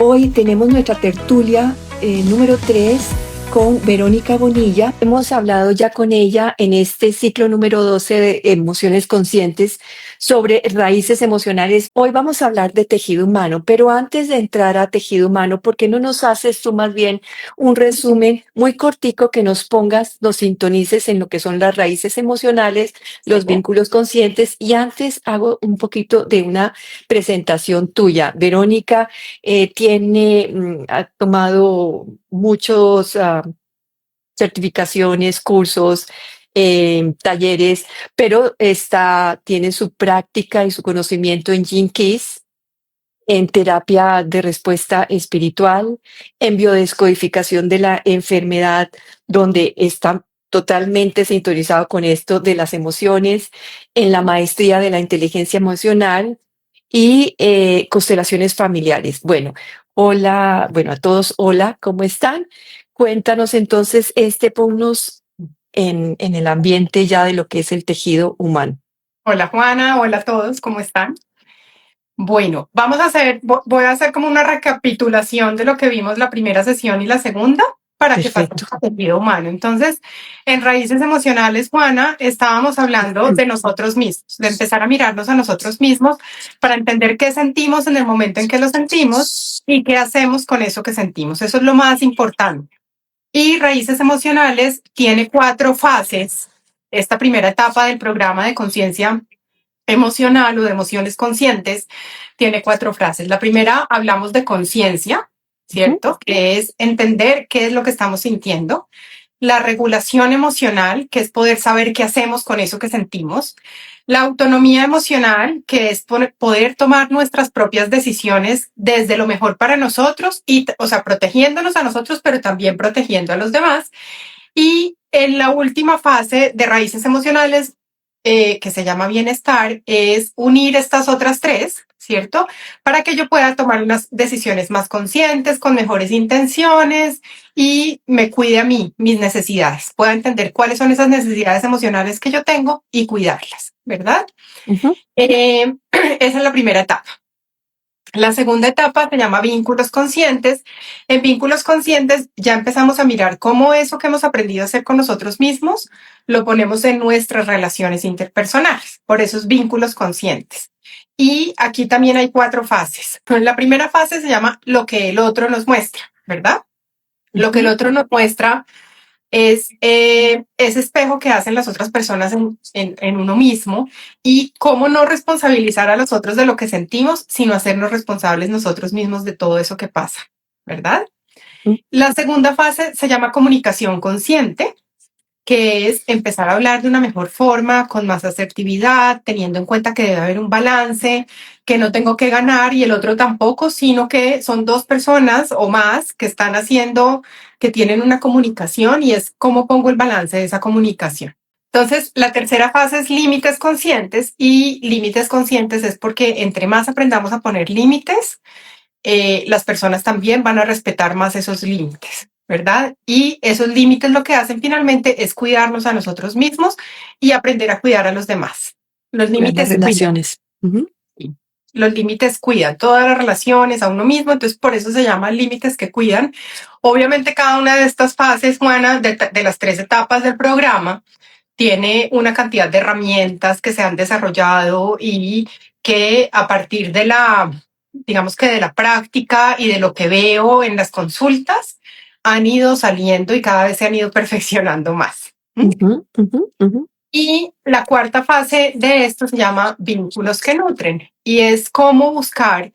Hoy tenemos nuestra tertulia número 3 con Verónica Bonilla. Hemos hablado ya con ella en este ciclo número 12 de Emociones Conscientes sobre raíces emocionales. Hoy vamos a hablar de tejido humano, pero antes de entrar a tejido humano, ¿por qué no nos haces tú más bien un resumen muy cortico que nos pongas, nos sintonices en lo que son las raíces emocionales, los vínculos conscientes? Y antes hago un poquito de una presentación tuya. Verónica ha tomado muchos certificaciones, cursos, talleres, pero tiene su práctica y su conocimiento en Gene Keys, en terapia de respuesta espiritual, en biodescodificación de la enfermedad, donde está totalmente sintonizado con esto de las emociones, en la maestría de la inteligencia emocional y constelaciones familiares. Bueno, hola, bueno, a todos, hola, ¿cómo están? Cuéntanos entonces, ponnos en el ambiente ya de lo que es el tejido humano. Hola Juana, hola a todos, ¿cómo están? Bueno, voy a hacer como una recapitulación de lo que vimos la primera sesión y la segunda para que Perfecto. pasemos al tejido humano. Entonces, en raíces emocionales, Juana, estábamos hablando de nosotros mismos, de empezar a mirarnos a nosotros mismos para entender qué sentimos en el momento en que lo sentimos y qué hacemos con eso que sentimos. Eso es lo más importante. Y raíces emocionales tiene 4 fases. Esta primera etapa del programa de conciencia emocional o de emociones conscientes tiene 4 frases. La primera, hablamos de conciencia, ¿cierto? Que es entender qué es lo que estamos sintiendo. La regulación emocional, que es poder saber qué hacemos con eso que sentimos. La autonomía emocional, que es poder tomar nuestras propias decisiones desde lo mejor para nosotros, o sea, protegiéndonos a nosotros, pero también protegiendo a los demás. Y en la última fase de raíces emocionales, que se llama bienestar, es unir estas otras 3, ¿cierto? Para que yo pueda tomar unas decisiones más conscientes, con mejores intenciones y me cuide a mí, mis necesidades. Pueda entender cuáles son esas necesidades emocionales que yo tengo y cuidarlas, ¿verdad? Esa es la primera etapa. La segunda etapa se llama vínculos conscientes. En vínculos conscientes ya empezamos a mirar cómo eso que hemos aprendido a hacer con nosotros mismos lo ponemos en nuestras relaciones interpersonales. Por esos vínculos conscientes. Y aquí también hay 4 fases. La primera fase se llama lo que el otro nos muestra, ¿verdad? Lo que el otro nos muestra es ese espejo que hacen las otras personas en uno mismo y cómo no responsabilizar a los otros de lo que sentimos, sino hacernos responsables nosotros mismos de todo eso que pasa, ¿verdad? La segunda fase se llama comunicación consciente, que es empezar a hablar de una mejor forma, con más asertividad, teniendo en cuenta que debe haber un balance, que no tengo que ganar y el otro tampoco, sino que son 2 personas o más que están haciendo, que tienen una comunicación y es cómo pongo el balance de esa comunicación. Entonces, la tercera fase es límites conscientes y límites conscientes es porque entre más aprendamos a poner límites, las personas también van a respetar más esos límites, ¿verdad? Y esos límites lo que hacen finalmente es cuidarnos a nosotros mismos y aprender a cuidar a los demás. Los Las límites relaciones. cuidan. Los límites cuidan todas las relaciones a uno mismo, entonces por eso se llaman límites que cuidan. Obviamente cada una de estas fases, Juana, de las 3 etapas del programa, tiene una cantidad de herramientas que se han desarrollado y que a partir de digamos que de la práctica y de lo que veo en las consultas, han ido saliendo y cada vez se han ido perfeccionando más. Y la cuarta fase de esto se llama vínculos que nutren y es cómo buscar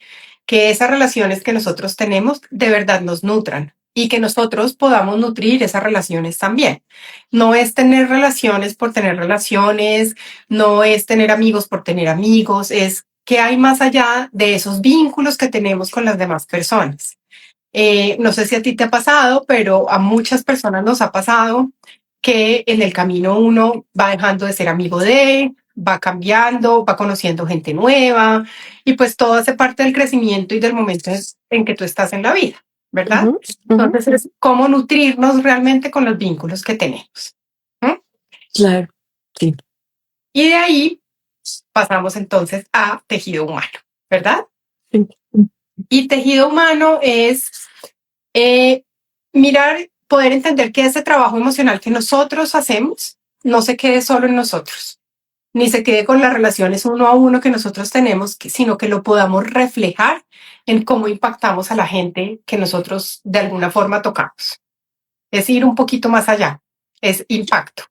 que esas relaciones que nosotros tenemos de verdad nos nutran y que nosotros podamos nutrir esas relaciones también. No es tener relaciones por tener relaciones, no es tener amigos por tener amigos, es qué hay más allá de esos vínculos que tenemos con las demás personas. No sé si a ti te ha pasado, pero a muchas personas nos ha pasado que en el camino uno va dejando de ser amigo de, va cambiando, va conociendo gente nueva y pues todo hace parte del crecimiento y del momento en que tú estás en la vida, ¿verdad? Entonces es cómo nutrirnos realmente con los vínculos que tenemos. Claro, sí. Y de ahí pasamos entonces a tejido humano, ¿verdad? Y tejido humano es eh, mirar, poder entender que ese trabajo emocional que nosotros hacemos no se quede solo en nosotros, ni se quede con las relaciones uno a uno que nosotros tenemos, sino que lo podamos reflejar en cómo impactamos a la gente que nosotros de alguna forma tocamos. Es ir un poquito más allá, es impacto.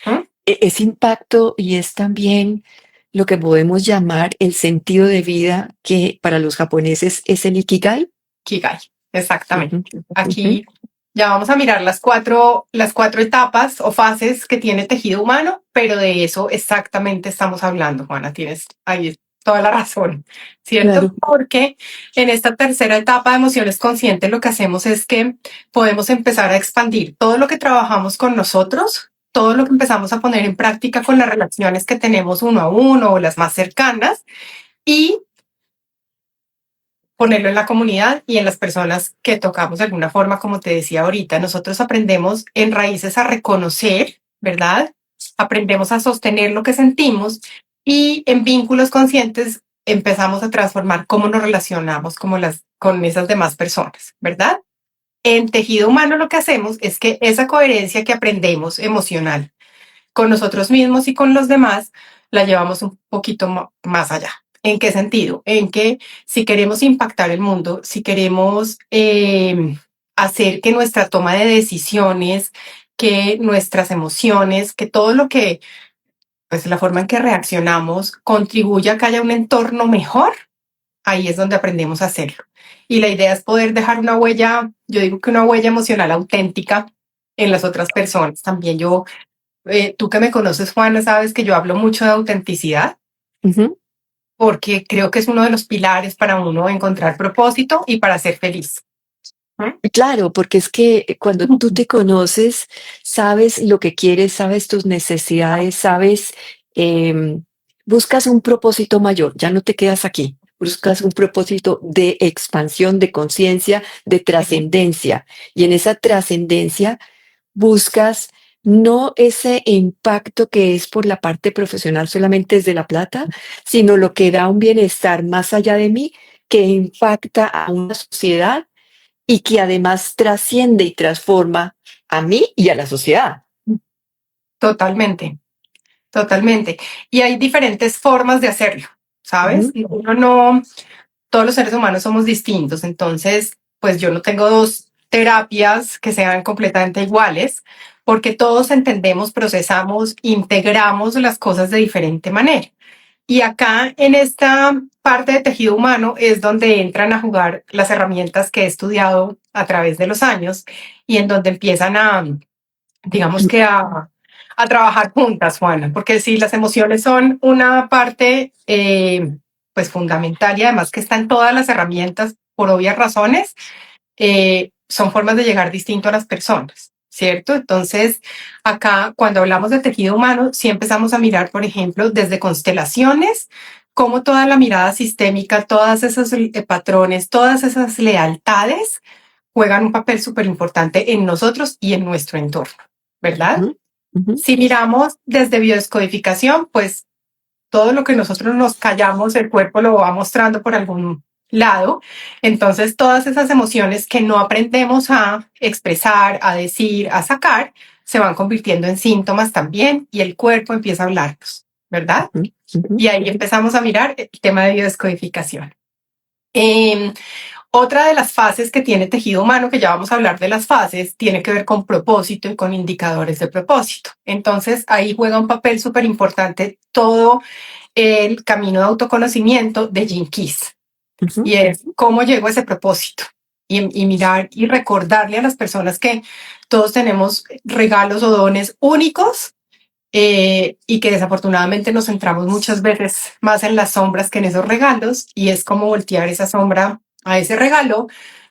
¿Mm? Es impacto y es también lo que podemos llamar el sentido de vida, que para los japoneses es el ikigai. Kigai, exactamente. Ujú, ujú. Aquí ya vamos a mirar las cuatro etapas o fases que tiene el tejido humano, pero de eso exactamente estamos hablando, Juana. Tienes ahí toda la razón, ¿cierto? Claro. Porque en esta tercera etapa de emociones conscientes lo que hacemos es que podemos empezar a expandir todo lo que trabajamos con nosotros, todo lo que empezamos a poner en práctica con las relaciones que tenemos uno a uno o las más cercanas y ponerlo en la comunidad y en las personas que tocamos de alguna forma, como te decía ahorita. Nosotros aprendemos en raíces a reconocer, ¿verdad? Aprendemos a sostener lo que sentimos y en vínculos conscientes empezamos a transformar cómo nos relacionamos con esas demás personas, ¿verdad? En tejido humano lo que hacemos es que esa coherencia que aprendemos emocional con nosotros mismos y con los demás, la llevamos un poquito más allá. ¿En qué sentido? En que si queremos impactar el mundo, si queremos hacer que nuestra toma de decisiones, que nuestras emociones, que todo lo que, pues la forma en que reaccionamos contribuya a que haya un entorno mejor, ahí es donde aprendemos a hacerlo. Y la idea es poder dejar una huella, yo digo que una huella emocional auténtica en las otras personas. También tú que me conoces, Juana, sabes que yo hablo mucho de autenticidad Ujú. porque creo que es uno de los pilares para uno encontrar propósito y para ser feliz. Claro, porque es que cuando tú te conoces, sabes lo que quieres, sabes tus necesidades, sabes, em, buscas un propósito mayor, ya no te quedas aquí, buscas un propósito de expansión, de conciencia, de trascendencia. Y en esa trascendencia buscas no ese impacto que es por la parte profesional solamente desde la plata, sino lo que da un bienestar más allá de mí, que impacta a una sociedad y que además trasciende y transforma a mí y a la sociedad. Totalmente, totalmente. Y hay diferentes formas de hacerlo, ¿sabes? Ujú, Uno no, todos los seres humanos somos distintos, entonces, pues yo no tengo dos terapias que sean completamente iguales, porque todos entendemos, procesamos, integramos las cosas de diferente manera. Y acá en esta parte de tejido humano es donde entran a jugar las herramientas que he estudiado a través de los años y en donde empiezan digamos que a trabajar juntas, Juana, porque si las emociones son una parte pues fundamental y además que están todas las herramientas por obvias razones, son formas de llegar distinto a las personas, ¿cierto? Entonces, acá cuando hablamos de tejido humano, sí empezamos a mirar, por ejemplo, desde constelaciones, cómo toda la mirada sistémica, todos esos patrones, todas esas lealtades juegan un papel súper importante en nosotros y en nuestro entorno, ¿verdad? ujú, ujú, Si miramos desde biodescodificación, pues todo lo que nosotros nos callamos, el cuerpo lo va mostrando por algún lado. Entonces, todas esas emociones que no aprendemos a expresar, a decir, a sacar, se van convirtiendo en síntomas también y el cuerpo empieza a hablarnos, ¿verdad? ujú, ujú, Y ahí empezamos a mirar el tema de biodescodificación. Eh, Otra de las fases que tiene tejido humano, que ya vamos a hablar de las fases, tiene que ver con propósito y con indicadores de propósito. Entonces, ahí juega un papel súper importante todo el camino de autoconocimiento de Gene Keys ujú, y es cómo llego a ese propósito y mirar y recordarle a las personas que todos tenemos regalos o dones únicos y que desafortunadamente nos centramos muchas veces más en las sombras que en esos regalos y es como voltear esa sombra a ese regalo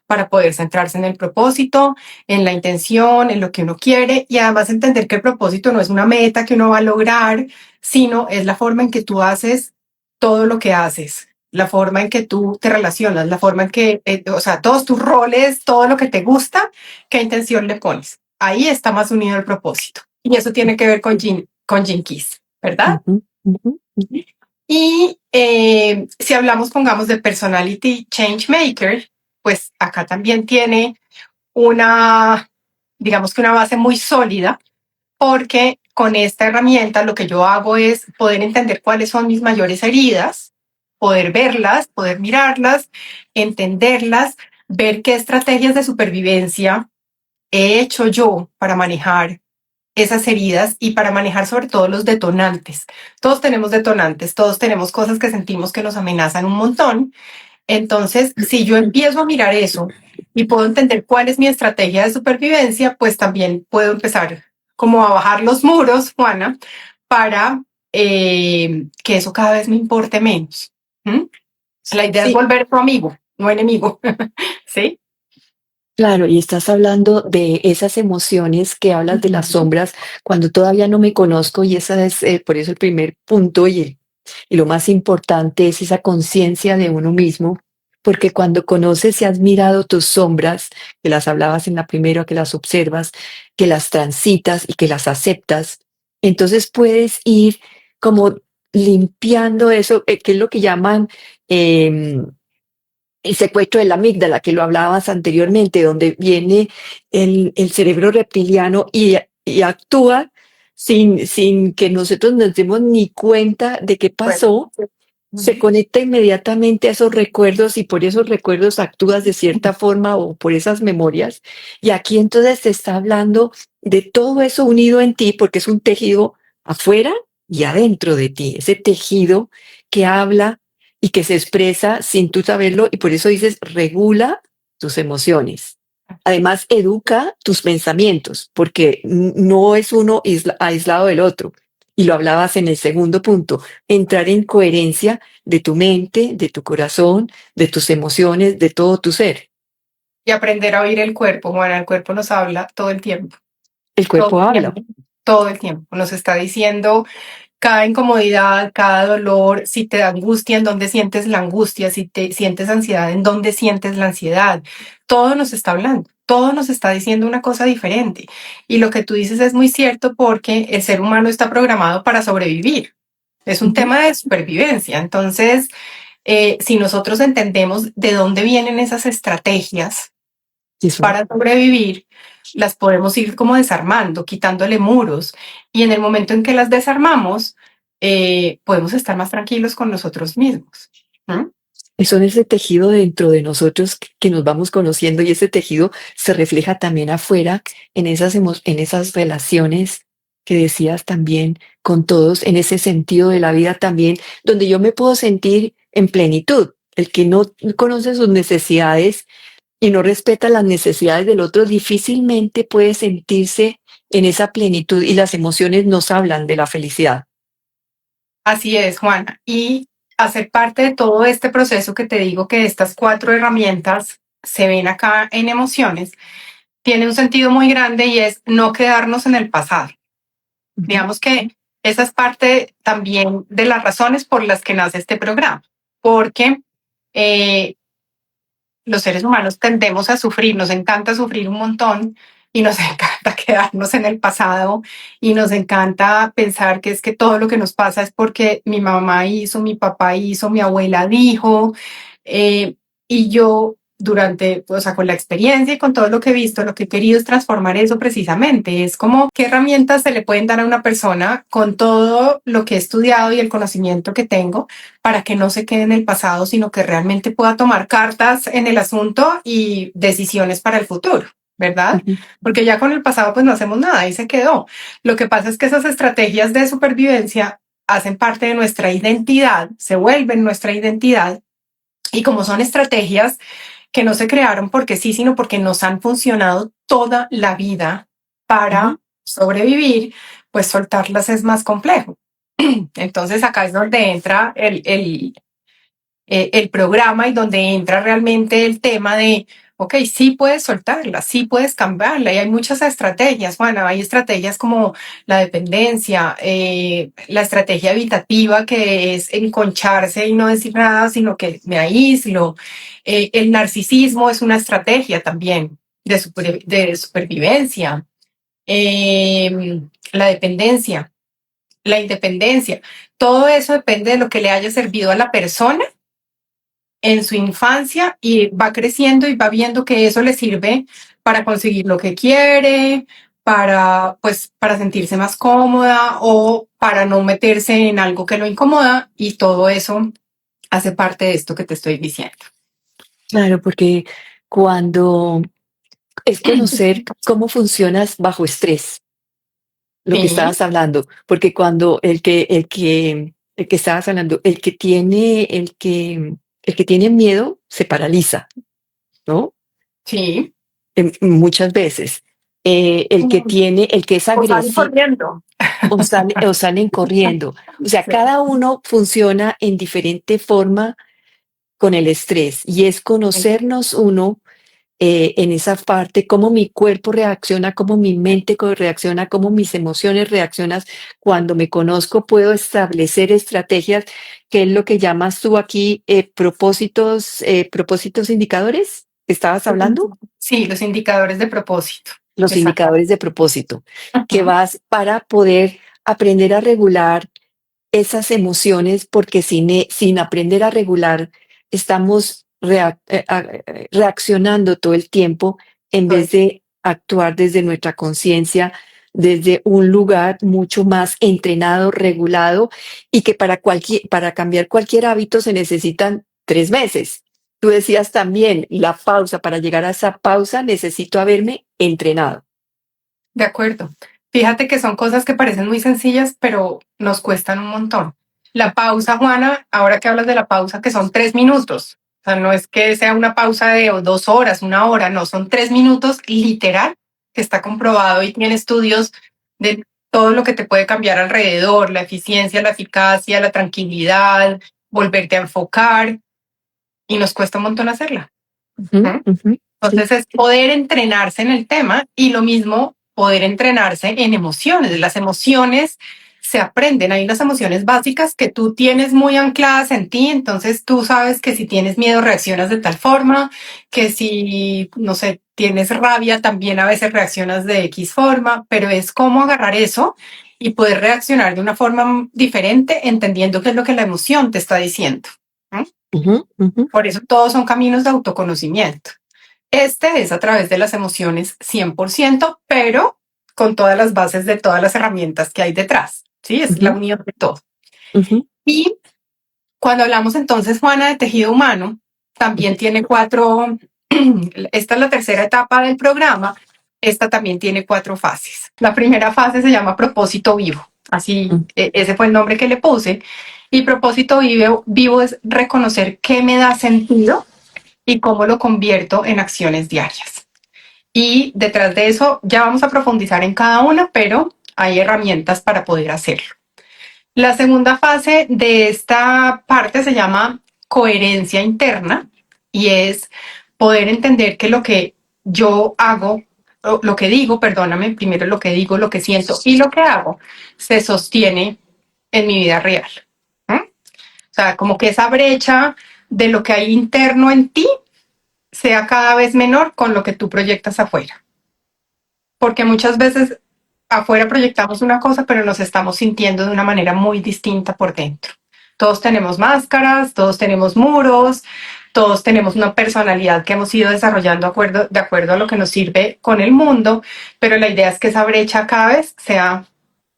para poder centrarse en el propósito, en la intención, en lo que uno quiere y además entender que el propósito no es una meta que uno va a lograr, sino es la forma en que tú haces todo lo que haces, la forma en que tú te relacionas, la forma en que, o sea, todos tus roles, todo lo que te gusta, qué intención le pones. Ahí está más unido el propósito. Y eso tiene que ver con Gene Keys, ¿verdad? ujú, ujú, ujú. Y si hablamos, pongamos, de Personality Change Maker, pues acá también tiene una, digamos que una base muy sólida, porque con esta herramienta lo que yo hago es poder entender cuáles son mis mayores heridas, poder verlas, poder mirarlas, entenderlas, ver qué estrategias de supervivencia he hecho yo para manejar esas heridas y para manejar sobre todo los detonantes. Todos tenemos detonantes, todos tenemos cosas que sentimos que nos amenazan un montón. Entonces, si yo empiezo a mirar eso y puedo entender cuál es mi estrategia de supervivencia, pues también puedo empezar como a bajar los muros, Juana, para que eso cada vez me importe menos. ¿Mm? La idea es Sí, volver tu amigo, no enemigo. ¿Sí? claro, y estás hablando de esas emociones que hablas de las sombras cuando todavía no me conozco y esa es por eso el primer punto y lo más importante es esa conciencia de uno mismo, porque cuando conoces y has mirado tus sombras, que las hablabas en la primera, que las observas, que las transitas y que las aceptas, entonces puedes ir como limpiando eso, que es lo que llaman em, el secuestro de la amígdala, que lo hablabas anteriormente, donde viene el cerebro reptiliano y actúa sin que nosotros nos demos ni cuenta de qué Bueno. pasó, se conecta inmediatamente a esos recuerdos y por esos recuerdos actúas de cierta forma o por esas memorias. Y aquí entonces se está hablando de todo eso unido en ti, porque es un tejido afuera y adentro de ti, ese tejido que habla y que se expresa sin tú saberlo y por eso dices, regula tus emociones. Además, educa tus pensamientos, porque no es uno aislado del otro. Y lo hablabas en el segundo punto, entrar en coherencia de tu mente, de tu corazón, de tus emociones, de todo tu ser. Y aprender a oír el cuerpo, Juana, el cuerpo nos habla todo el tiempo, El todo cuerpo el habla. tiempo, todo el tiempo. Nos está diciendo cada incomodidad, cada dolor, si te da angustia, en dónde sientes la angustia, si te sientes ansiedad, en dónde sientes la ansiedad. Todo nos está hablando, todo nos está diciendo una cosa diferente. Y lo que tú dices es muy cierto porque el ser humano está programado para sobrevivir. Es un Ujú. tema de supervivencia. Entonces, si nosotros entendemos de dónde vienen esas estrategias Eso. para sobrevivir, las podemos ir como desarmando, quitándole muros. Y en el momento en que las desarmamos, podemos estar más tranquilos con nosotros mismos. ¿Mm? Son ese tejido dentro de nosotros que nos vamos conociendo y ese tejido se refleja también afuera en esas relaciones que decías también con todos, en ese sentido de la vida también, donde yo me puedo sentir en plenitud. El que no conoce sus necesidades y no respeta las necesidades del otro, difícilmente puede sentirse en esa plenitud y las emociones nos hablan de la felicidad. Así es, Juana. Y hacer parte de todo este proceso que te digo que estas 4 herramientas se ven acá en emociones, tiene un sentido muy grande y es no quedarnos en el pasado. Ujú. Digamos que esa es parte también de las razones por las que nace este programa, porque eh, los seres humanos tendemos a sufrir, nos encanta sufrir un montón y nos encanta quedarnos en el pasado y nos encanta pensar que es que todo lo que nos pasa es porque mi mamá hizo, mi papá hizo, mi abuela dijo, eh, y yo durante, o sea, con la experiencia y con todo lo que he visto, lo que he querido es transformar eso precisamente. Es como qué herramientas se le pueden dar a una persona con todo lo que he estudiado y el conocimiento que tengo para que no se quede en el pasado, sino que realmente pueda tomar cartas en el asunto y decisiones para el futuro, ¿verdad? Ujú. Porque ya con el pasado pues no hacemos nada, ahí se quedó. Lo que pasa es que esas estrategias de supervivencia hacen parte de nuestra identidad, se vuelven nuestra identidad y como son estrategias que no se crearon porque sí, sino porque nos han funcionado toda la vida Ujú. para sobrevivir, pues soltarlas es más complejo. Entonces acá es donde entra el programa y donde entra realmente el tema de, ok, sí puedes soltarla, sí puedes cambiarla y hay muchas estrategias, bueno, hay estrategias como la dependencia, la estrategia evitativa que es enconcharse y no decir nada, sino que me aíslo, el narcisismo es una estrategia también de supervivencia, la dependencia. la independencia. Todo eso depende de lo que le haya servido a la persona en su infancia y va creciendo y va viendo que eso le sirve para conseguir lo que quiere, para, pues, para sentirse más cómoda o para no meterse en algo que lo incomoda, y todo eso hace parte de esto que te estoy diciendo. Claro, porque cuando es conocer cómo funcionas bajo estrés, lo que Sí, estabas hablando, porque cuando el que estabas hablando, el que tiene miedo se paraliza, ¿no? sí. Muchas veces. El que es O sale agresivo corriendo. o salen corriendo. O sea, Sí, cada uno funciona en diferente forma con el estrés y es conocernos uno en esa parte, cómo mi cuerpo reacciona, cómo mi mente reacciona, cómo mis emociones reaccionan. Cuando me conozco, puedo establecer estrategias, que es lo que llamas tú aquí propósitos indicadores. ¿Estabas hablando? sí, los indicadores de propósito. Los Exacto. indicadores de propósito, que Ujú. vas para poder aprender a regular esas emociones, porque sin aprender a regular, estamos reaccionando todo el tiempo en vez de actuar desde nuestra conciencia, desde un lugar mucho más entrenado, regulado, y que para cambiar cualquier hábito se necesitan 3 meses. Tú decías también, la pausa, para llegar a esa pausa necesito haberme entrenado. De acuerdo. Fíjate que son cosas que parecen muy sencillas, pero nos cuestan un montón. La pausa, Juana, ahora que hablas de la pausa, que son 3 minutos. O sea, no es que sea una pausa de 2 horas, 1 hora, no, son 3 minutos literal, que está comprobado y tiene estudios de todo lo que te puede cambiar alrededor, la eficiencia, la eficacia, la tranquilidad, volverte a enfocar, y nos cuesta un montón hacerla. Ujú, ¿Mm? ujú, sí. Entonces es poder entrenarse en el tema, y lo mismo poder entrenarse en emociones. Las emociones se aprenden. Hay unas emociones básicas que tú tienes muy ancladas en ti, entonces tú sabes que si tienes miedo reaccionas de tal forma, que si, no sé, tienes rabia también a veces reaccionas de X forma, pero es cómo agarrar eso y poder reaccionar de una forma diferente, entendiendo qué es lo que la emoción te está diciendo. ¿Mm? Ujú, ujú, Por eso todos son caminos de autoconocimiento. Este es a través de las emociones 100%, pero con todas las bases de todas las herramientas que hay detrás. Sí, es la ujú, unión de todo. ujú. Y cuando hablamos entonces, Juana, de tejido humano, también tiene cuatro, esta es la tercera etapa del programa, esta también tiene 4 fases. La primera fase se llama propósito vivo, así, Mm, ese fue el nombre que le puse, y propósito vivo es reconocer qué me da sentido y cómo lo convierto en acciones diarias. Y detrás de eso ya vamos a profundizar en cada una, pero hay herramientas para poder hacerlo. La segunda fase de esta parte se llama coherencia interna, y es poder entender que lo que yo hago, lo que digo, perdóname, primero lo que digo, lo que siento y lo que hago, se sostiene en mi vida real. ¿Mm? O sea, como que esa brecha de lo que hay interno en ti sea cada vez menor con lo que tú proyectas afuera. Porque muchas veces afuera proyectamos una cosa, pero nos estamos sintiendo de una manera muy distinta por dentro. Todos tenemos máscaras, todos tenemos muros, todos tenemos una personalidad que hemos ido desarrollando de acuerdo a lo que nos sirve con el mundo, pero la idea es que esa brecha cada vez sea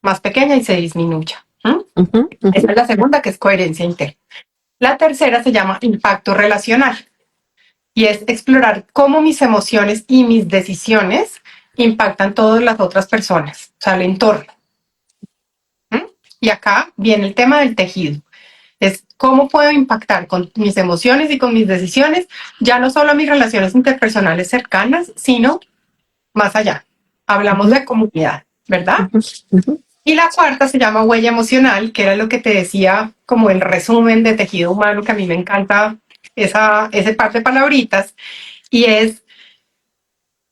más pequeña y se disminuya. ¿Mm? ujú, ujú, Esa es la segunda, que es coherencia interna. La tercera se llama impacto relacional, y es explorar cómo mis emociones y mis decisiones impactan todas las otras personas, o sea, el entorno. ¿Mm? Y acá viene el tema del tejido. Es cómo puedo impactar con mis emociones y con mis decisiones, ya no solo a mis relaciones interpersonales cercanas, sino más allá. Hablamos ujú, de comunidad, ¿verdad? ujú, ujú. Y la cuarta se llama huella emocional, que era lo que te decía como el resumen de tejido humano, que a mí me encanta ese par de palabritas, y es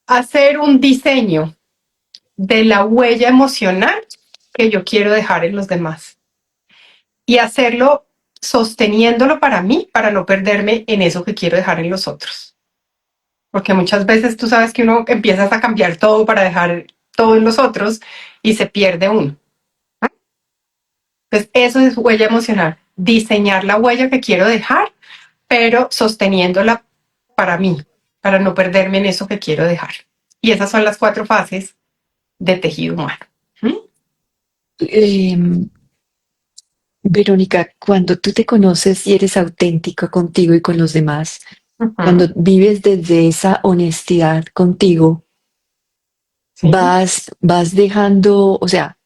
hacer un diseño de la huella emocional que yo quiero dejar en los demás, y hacerlo sosteniéndolo para mí, para no perderme en eso que quiero dejar en los otros. Porque muchas veces tú sabes que uno empieza a cambiar todo para dejar todo en los otros y se pierde uno. Entonces, eso es huella emocional, diseñar la huella que quiero dejar, pero sosteniéndola para mí, para no perderme en eso que quiero dejar. Y esas son las 4 fases de tejido humano. ¿Mm? Em, Verónica, cuando tú te conoces y eres auténtica contigo y con los demás, cuando Ujú. vives desde esa honestidad contigo, Sí, vas dejando, o sea,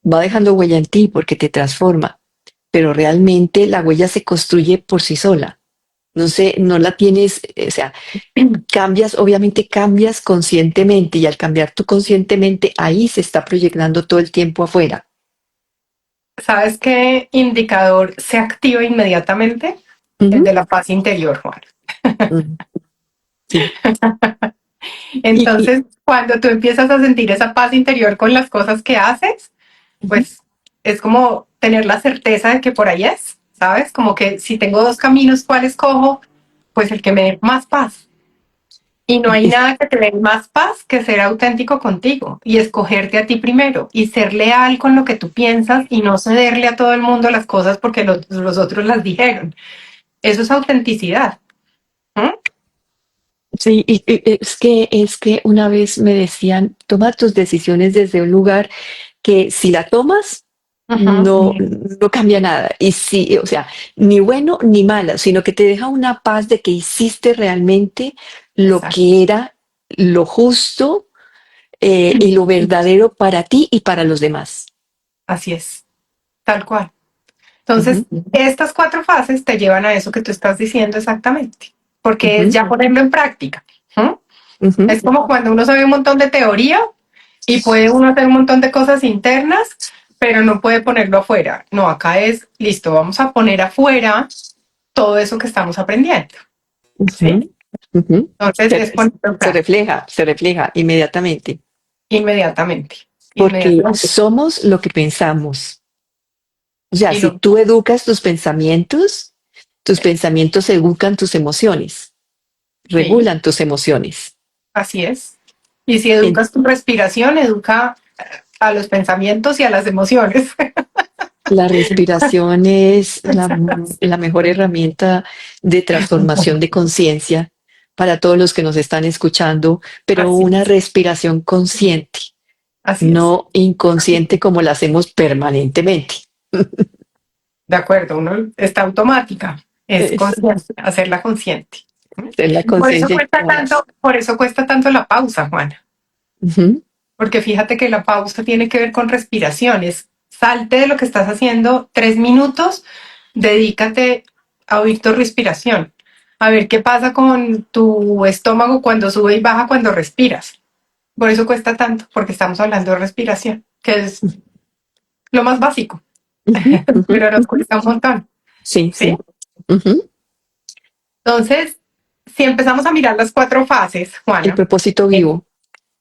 va dejando huella en ti porque te transforma, pero realmente la huella se construye por sí sola. No sé, no la tienes, o sea, cambias, obviamente cambias conscientemente y al cambiar tú conscientemente, ahí se está proyectando todo el tiempo afuera. ¿sabes qué indicador se activa inmediatamente? El Ujú, de la paz interior, Juan. ujú, sí. Y, Entonces, cuando tú empiezas a sentir esa paz interior con las cosas que haces, ujú, pues es como tener la certeza de que por ahí es, ¿sabes? Como que si tengo 2 caminos, ¿cuál escojo? Pues el que me dé más paz. Y no hay es- nada que te dé más paz que ser auténtico contigo y escogerte a ti primero y ser leal con lo que tú piensas y no cederle a todo el mundo las cosas porque los otros las dijeron. Eso es autenticidad. ¿Mm? sí, es que una vez me decían, toma tus decisiones desde un lugar que si la tomas, no, Ujú. no cambia nada. Y sí, o sea, ni bueno ni mala, sino que te deja una paz de que hiciste realmente lo Exacto. que era lo justo y lo verdadero para ti y para los demás. Así es, tal cual. Entonces, Ujú, estas 4 fases te llevan a eso que tú estás diciendo exactamente, porque es ujú, ya ponerlo en práctica. ¿Mm? ujú. Es como cuando uno sabe un montón de teoría y puede uno hacer un montón de cosas internas, pero no puede ponerlo afuera. No, acá es, listo, vamos a poner afuera todo eso que estamos aprendiendo. ¿Sí? Ujú, ujú. Entonces, es ponerlo en práctica Se refleja inmediatamente, inmediatamente, porque inmediatamente. somos lo que pensamos. O sea, Y si lo, tú educas tus pensamientos educan tus emociones, sí, regulan tus emociones. así es. Y si En- educas tu respiración, educa a los pensamientos y a las emociones. la respiración es la mejor herramienta de transformación de conciencia para todos los que nos están escuchando, pero Así una es, respiración consciente, así es. no inconsciente como la hacemos permanentemente. De acuerdo, uno está automática, es Es, consciente, hacerla consciente. es la conciencia. Por eso cuesta tanto la pausa, Juana, Ujú, porque fíjate que la pausa tiene que ver con respiraciones. Salte de lo que estás haciendo 3 minutos, dedícate a oír tu respiración, a ver qué pasa con tu estómago cuando sube y baja cuando respiras. Por eso cuesta tanto, porque estamos hablando de respiración, que es lo más básico, ujú, ujú. pero nos cuesta un montón, Sí, ¿sí? sí. Ujú. Entonces, si empezamos a mirar las 4 fases, El Juana, propósito vivo.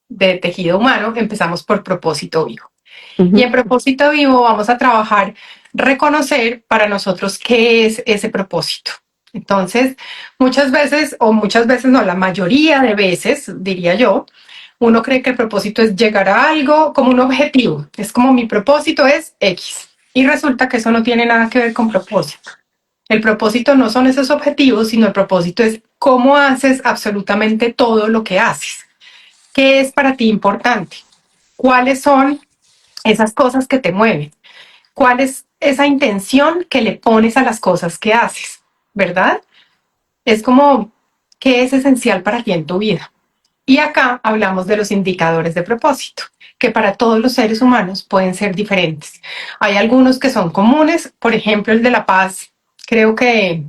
de tejido humano, empezamos por propósito vivo. Y Ujú. en propósito vivo vamos a trabajar, reconocer para nosotros qué es ese propósito. Entonces, muchas veces no, la mayoría de veces, diría yo, uno cree que el propósito es llegar a algo como un objetivo. Es como mi propósito es X. Y resulta que eso no tiene nada que ver con propósito. El propósito no son esos objetivos, sino el propósito es cómo haces absolutamente todo lo que haces. ¿Qué es para ti importante? ¿Cuáles son esas cosas que te mueven? ¿Cuál es esa intención que le pones a las cosas que haces? ¿Verdad? Es como, ¿qué es esencial para ti en tu vida? Y acá hablamos de los indicadores de propósito, que para todos los seres humanos pueden ser diferentes. Hay algunos que son comunes, por ejemplo, el de la paz. Creo que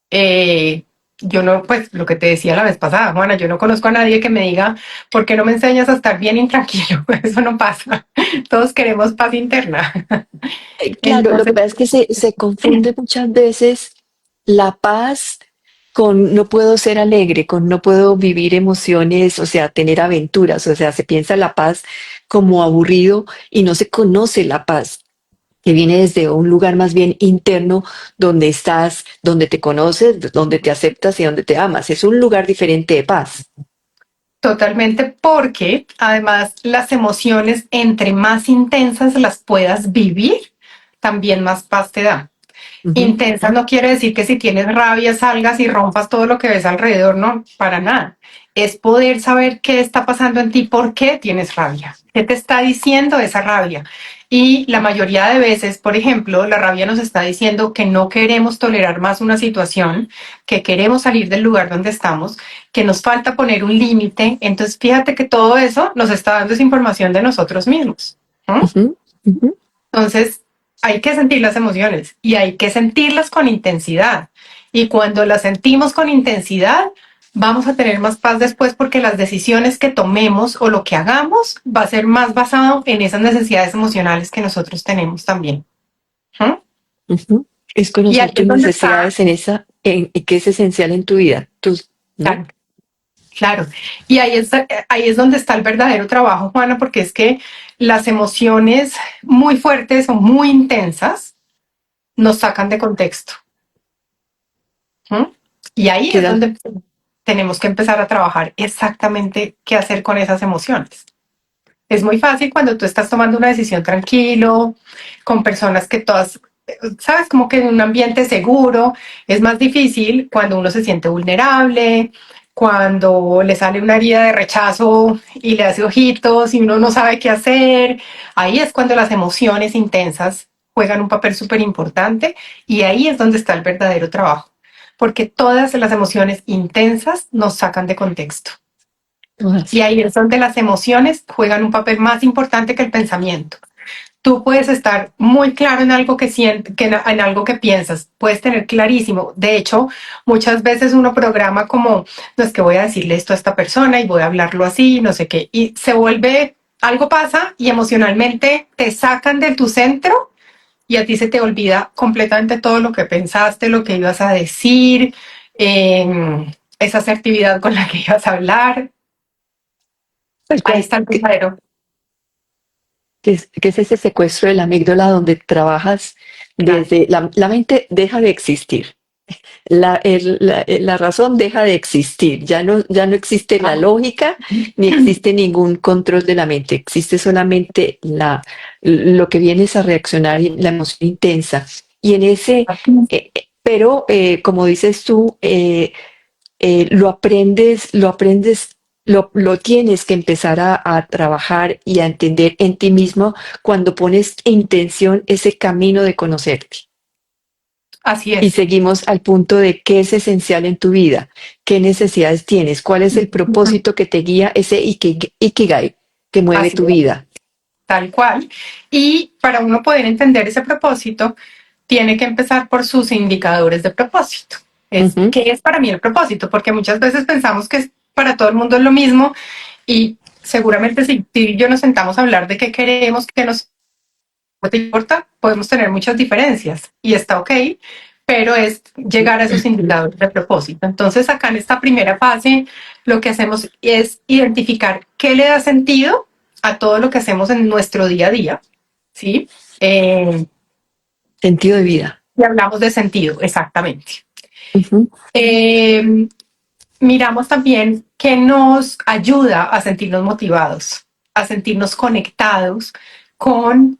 eh, yo no, pues lo que te decía la vez pasada, Juana, yo no conozco a nadie que me diga, ¿por qué no me enseñas a estar bien intranquilo? Eso no pasa. Todos queremos paz interna. Claro, lo que Entonces, pasa es que se confunde muchas veces la paz con no puedo ser alegre, con no puedo vivir emociones, o sea, tener aventuras, o sea, se piensa la paz como aburrido y no se conoce la paz, que viene desde un lugar más bien interno donde estás, donde te conoces, donde te aceptas y donde te amas. Es un lugar diferente de paz. totalmente porque además las emociones, entre más intensas las puedas vivir, también más paz te da. Ujú, Intensa no quiere decir que si tienes rabia salgas y rompas todo lo que ves alrededor, no, para nada. Es poder saber qué está pasando en ti, por qué tienes rabia, qué te está diciendo esa rabia. Y la mayoría de veces, por ejemplo, la rabia nos está diciendo que no queremos tolerar más una situación, que queremos salir del lugar donde estamos, que nos falta poner un límite. Entonces, fíjate que todo eso nos está dando esa información de nosotros mismos. ¿Mm? ujú, ujú. Entonces, hay que sentir las emociones y hay que sentirlas con intensidad. Y cuando las sentimos con intensidad, vamos a tener más paz después porque las decisiones que tomemos o lo que hagamos va a ser más basado en esas necesidades emocionales que nosotros tenemos también. ¿Mm? Ujú. Es Y conocer ahí tus es donde está, necesidades en qué es esencial en tu vida, ¿no? claro, claro. Y ahí es donde está el verdadero trabajo, Juana, porque es que las emociones muy fuertes o muy intensas nos sacan de contexto. ¿Mm? Y ahí es Queda, donde tenemos que empezar a trabajar exactamente qué hacer con esas emociones. Es muy fácil cuando tú estás tomando una decisión tranquilo, con personas que todas, sabes, como que en un ambiente seguro. Es más difícil cuando uno se siente vulnerable, cuando le sale una herida de rechazo y le hace ojitos y uno no sabe qué hacer. Ahí es cuando las emociones intensas juegan un papel súper importante y ahí es donde está el verdadero trabajo, porque todas las emociones intensas nos sacan de contexto. Y todas. ahí es donde las emociones juegan un papel más importante que el pensamiento. Tú puedes estar muy claro en algo que sientes, en algo que piensas, puedes tener clarísimo. De hecho, muchas veces uno programa como, no es que voy a decirle esto a esta persona y voy a hablarlo así, no sé qué, y se vuelve, algo pasa y emocionalmente te sacan de tu centro y a ti se te olvida completamente todo lo que pensaste, lo que ibas a decir, esa asertividad con la que ibas a hablar. Tal Ahí cual. está el verdadero. Que es ese secuestro de la amígdala donde trabajas Claro. desde la mente deja de existir. La razón deja de existir. Ya no existe la Claro. lógica ni existe ningún control de la mente. Existe solamente lo que viene es a reaccionar y la emoción intensa. Y en ese, pero como dices tú, lo tienes que empezar a trabajar y a entender en ti mismo cuando pones en intención ese camino de conocerte. Así Y es. seguimos al punto de qué es esencial en tu vida, qué necesidades tienes, cuál es el propósito que te guía, ese Ikigai que mueve Así tu es, vida. tal cual. Y para uno poder entender ese propósito, tiene que empezar por sus indicadores de propósito. Ujú. ¿Qué es para mí el propósito? Porque muchas veces pensamos que para todo el mundo es lo mismo y seguramente si tú y yo nos sentamos a hablar de qué queremos, qué nos importa, podemos tener muchas diferencias y está ok, pero es llegar a esos indicadores de propósito. Entonces acá en esta primera fase lo que hacemos es identificar qué le da sentido a todo lo que hacemos en nuestro día a día, ¿sí? Sentido de vida. Y hablamos de sentido, exactamente. Ujú. Eh, Miramos también qué nos ayuda a sentirnos motivados, a sentirnos conectados con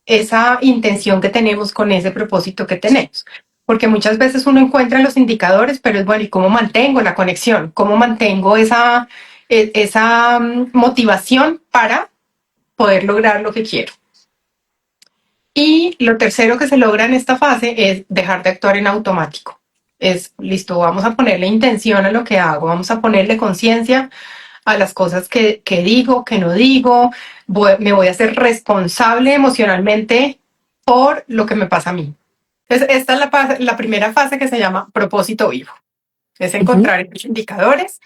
esa intención que tenemos, con ese propósito que tenemos. Porque muchas veces uno encuentra los indicadores, pero es bueno, ¿y cómo mantengo la conexión? ¿Cómo mantengo esa motivación para poder lograr lo que quiero? Y lo tercero que se logra en esta fase es dejar de actuar en automático. Es listo, vamos a ponerle intención a lo que hago, vamos a ponerle conciencia a las cosas que digo, que no digo, me voy a hacer responsable emocionalmente por lo que me pasa a mí. Entonces, esta es la primera fase que se llama propósito vivo. Es Ujú. encontrar estos indicadores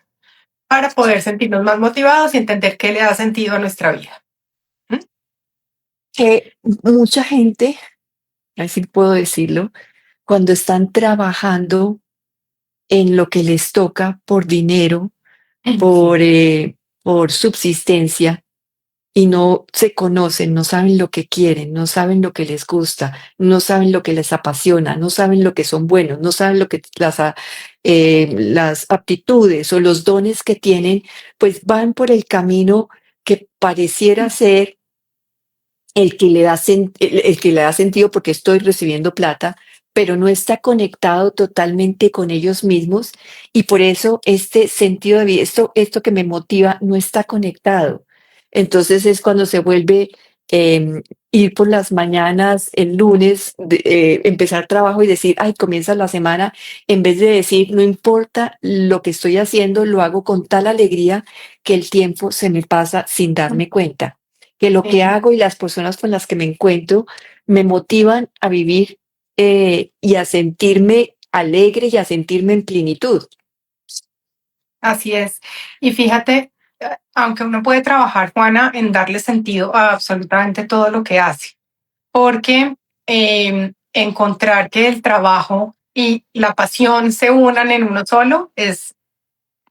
para poder sentirnos más motivados y entender qué le da sentido a nuestra vida. ¿Mm? Que mucha gente, así puedo decirlo, cuando están trabajando en lo que les toca por dinero, Sí, por subsistencia, y no se conocen, no saben lo que quieren, no saben lo que les gusta, no saben lo que les apasiona, no saben lo que son buenos, no saben lo que las aptitudes o los dones que tienen, pues van por el camino que pareciera ser el que le da sentido porque estoy recibiendo plata, pero no está conectado totalmente con ellos mismos y por eso este sentido de vida, esto que me motiva no está conectado. Entonces es cuando se vuelve ir por las mañanas, el lunes, empezar trabajo y decir, ay, comienza la semana, en vez de decir, no importa lo que estoy haciendo, lo hago con tal alegría que el tiempo se me pasa sin darme cuenta que lo que Eh, hago y las personas con las que me encuentro me motivan a vivir y a sentirme alegre y a sentirme en plenitud. Así es. Y fíjate, aunque uno puede trabajar, Juana, en darle sentido a absolutamente todo lo que hace, porque encontrar que el trabajo y la pasión se unan en uno solo es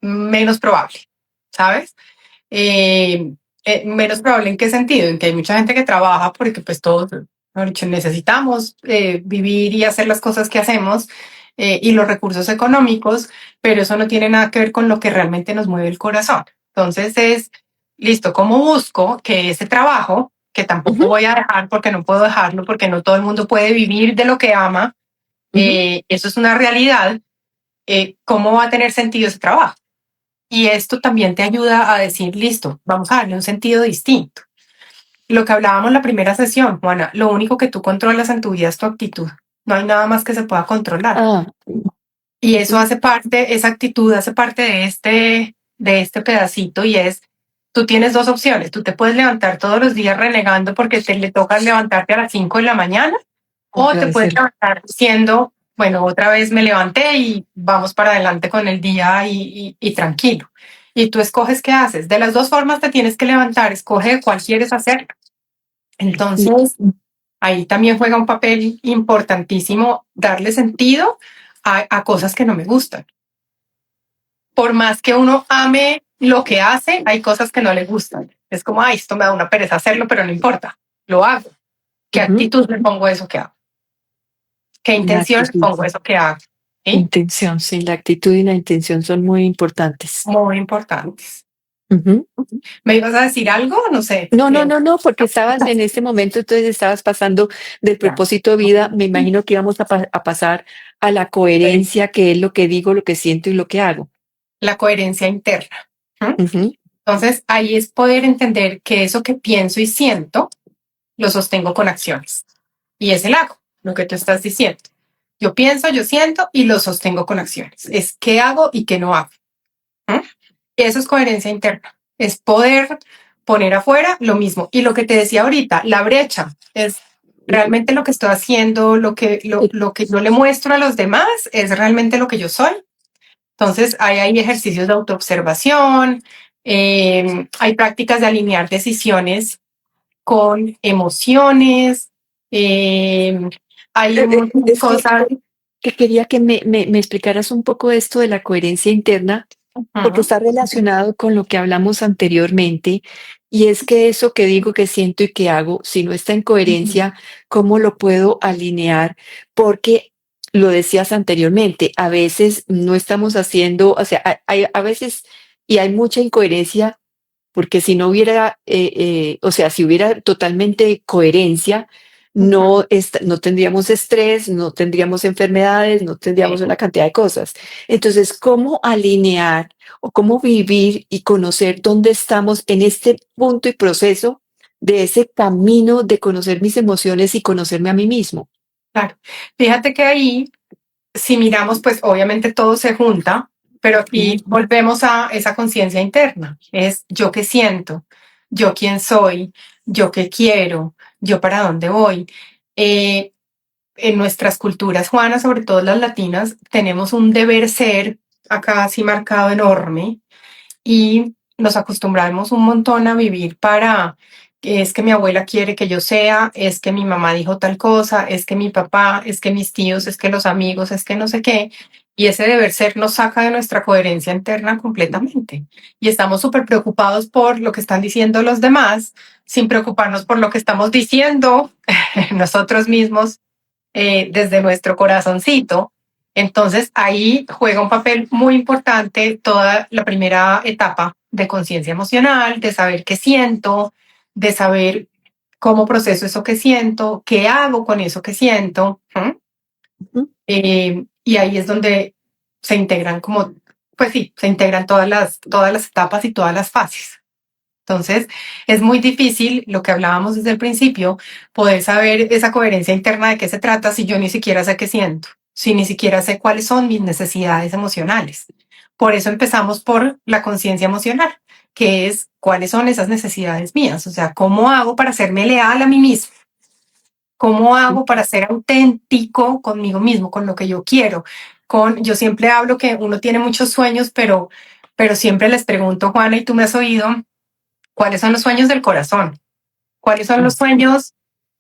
menos probable, ¿sabes? Eh, Menos probable en qué sentido, en que hay mucha gente que trabaja porque pues todos, mejor dicho, necesitamos vivir y hacer las cosas que hacemos y los recursos económicos, pero eso no tiene nada que ver con lo que realmente nos mueve el corazón. Entonces es, listo, ¿cómo busco que ese trabajo, que tampoco Ujú, voy a dejar porque no puedo dejarlo, porque no todo el mundo puede vivir de lo que ama, ujú. eso es una realidad, ¿cómo va a tener sentido ese trabajo? Y esto también te ayuda a decir, listo, vamos a darle un sentido distinto. Lo que hablábamos en la primera sesión, Juana, lo único que tú controlas en tu vida es tu actitud. No hay nada más que se pueda controlar. Ah, Y eso ujú. hace parte, esa actitud hace parte de este pedacito y es, tú tienes dos opciones. Tú te puedes levantar todos los días renegando porque te le toca levantarte a las 5 de la mañana o te puedes Agradecerlo. levantar siendo, bueno, otra vez me levanté y vamos para adelante con el día y tranquilo. Y tú escoges qué haces. De las dos formas te tienes que levantar, escoge cuál quieres hacer. Y, Entonces, ahí también juega un papel importantísimo darle sentido a cosas que no me gustan. Por más que uno ame lo que hace, hay cosas que no le gustan. Es como, ay, esto me da una pereza hacerlo, pero no importa, lo hago. ¿Qué ujú, actitud le pongo a eso que hago? ¿Qué la intención le actitud, pongo a eso que hago? ¿Sí? intención, sí, la actitud y la intención son muy importantes. Muy importantes. Ujú. ¿Me ibas a decir algo? No sé. No, no, no, no, porque estabas en este momento, entonces estabas pasando del Ya. propósito de vida. Me imagino que íbamos a pasar a la coherencia, que es lo que digo, lo que siento y lo que hago. La coherencia interna. ¿Mm? Ujú, Entonces, ahí es poder entender que eso que pienso y siento lo sostengo con acciones. Y es el hago, lo que tú estás diciendo. Yo pienso, yo siento y lo sostengo con acciones. Es qué hago y qué no hago. ¿Mm? Eso es coherencia interna. Es poder poner afuera lo mismo. Y lo que te decía ahorita, la brecha es realmente lo que estoy haciendo, lo que yo le muestro a los demás es realmente lo que yo soy. Entonces, hay ejercicios de autoobservación, hay prácticas de alinear decisiones con emociones, eh, hay un montón de Es cosas. que quería que me explicaras un poco esto de la coherencia interna, porque Ujú, está relacionado con lo que hablamos anteriormente, y es que eso que digo, que siento y que hago, si no está en ujú, coherencia, ¿cómo lo puedo alinear? Porque lo decías anteriormente, a veces no estamos haciendo, o sea, hay a veces y hay mucha incoherencia, porque si no hubiera, o sea, si hubiera totalmente coherencia, ujú. no tendríamos estrés, no tendríamos enfermedades, no tendríamos una cantidad de cosas. Entonces, ¿cómo alinear o cómo vivir y conocer dónde estamos en este punto y proceso de ese camino de conocer mis emociones y conocerme a mí mismo? Claro. Fíjate que ahí, si miramos, pues obviamente todo se junta, pero Ujú, y volvemos a esa conciencia interna. Es yo qué siento, yo quién soy, yo qué quiero, yo para dónde voy. Eh, en nuestras culturas, Juana, sobre todo las latinas, tenemos un deber ser acá así marcado enorme y nos acostumbramos un montón a vivir para, es que mi abuela quiere que yo sea, es que mi mamá dijo tal cosa, es que mi papá, es que mis tíos, es que los amigos, es que no sé qué. Y ese deber ser nos saca de nuestra coherencia interna completamente. Y estamos súper preocupados por lo que están diciendo los demás, sin preocuparnos por lo que estamos diciendo nosotros mismos desde nuestro corazoncito. Entonces ahí juega un papel muy importante toda la primera etapa de conciencia emocional, de saber qué siento, de saber cómo proceso eso que siento, qué hago con eso que siento. Ujú. Y ahí es donde se integran como, pues sí, se integran todas las etapas y todas las fases. Entonces, es muy difícil, lo que hablábamos desde el principio, poder saber esa coherencia interna de qué se trata si yo ni siquiera sé qué siento, si ni siquiera sé cuáles son mis necesidades emocionales. Por eso empezamos por la conciencia emocional, que es cuáles son esas necesidades mías, o sea, cómo hago para serme leal a mí mismo, cómo hago para ser auténtico conmigo mismo, con lo que yo quiero. Yo siempre hablo que uno tiene muchos sueños, pero siempre les pregunto, Juana, y tú me has oído, ¿cuáles son los sueños del corazón? ¿Cuáles son los sueños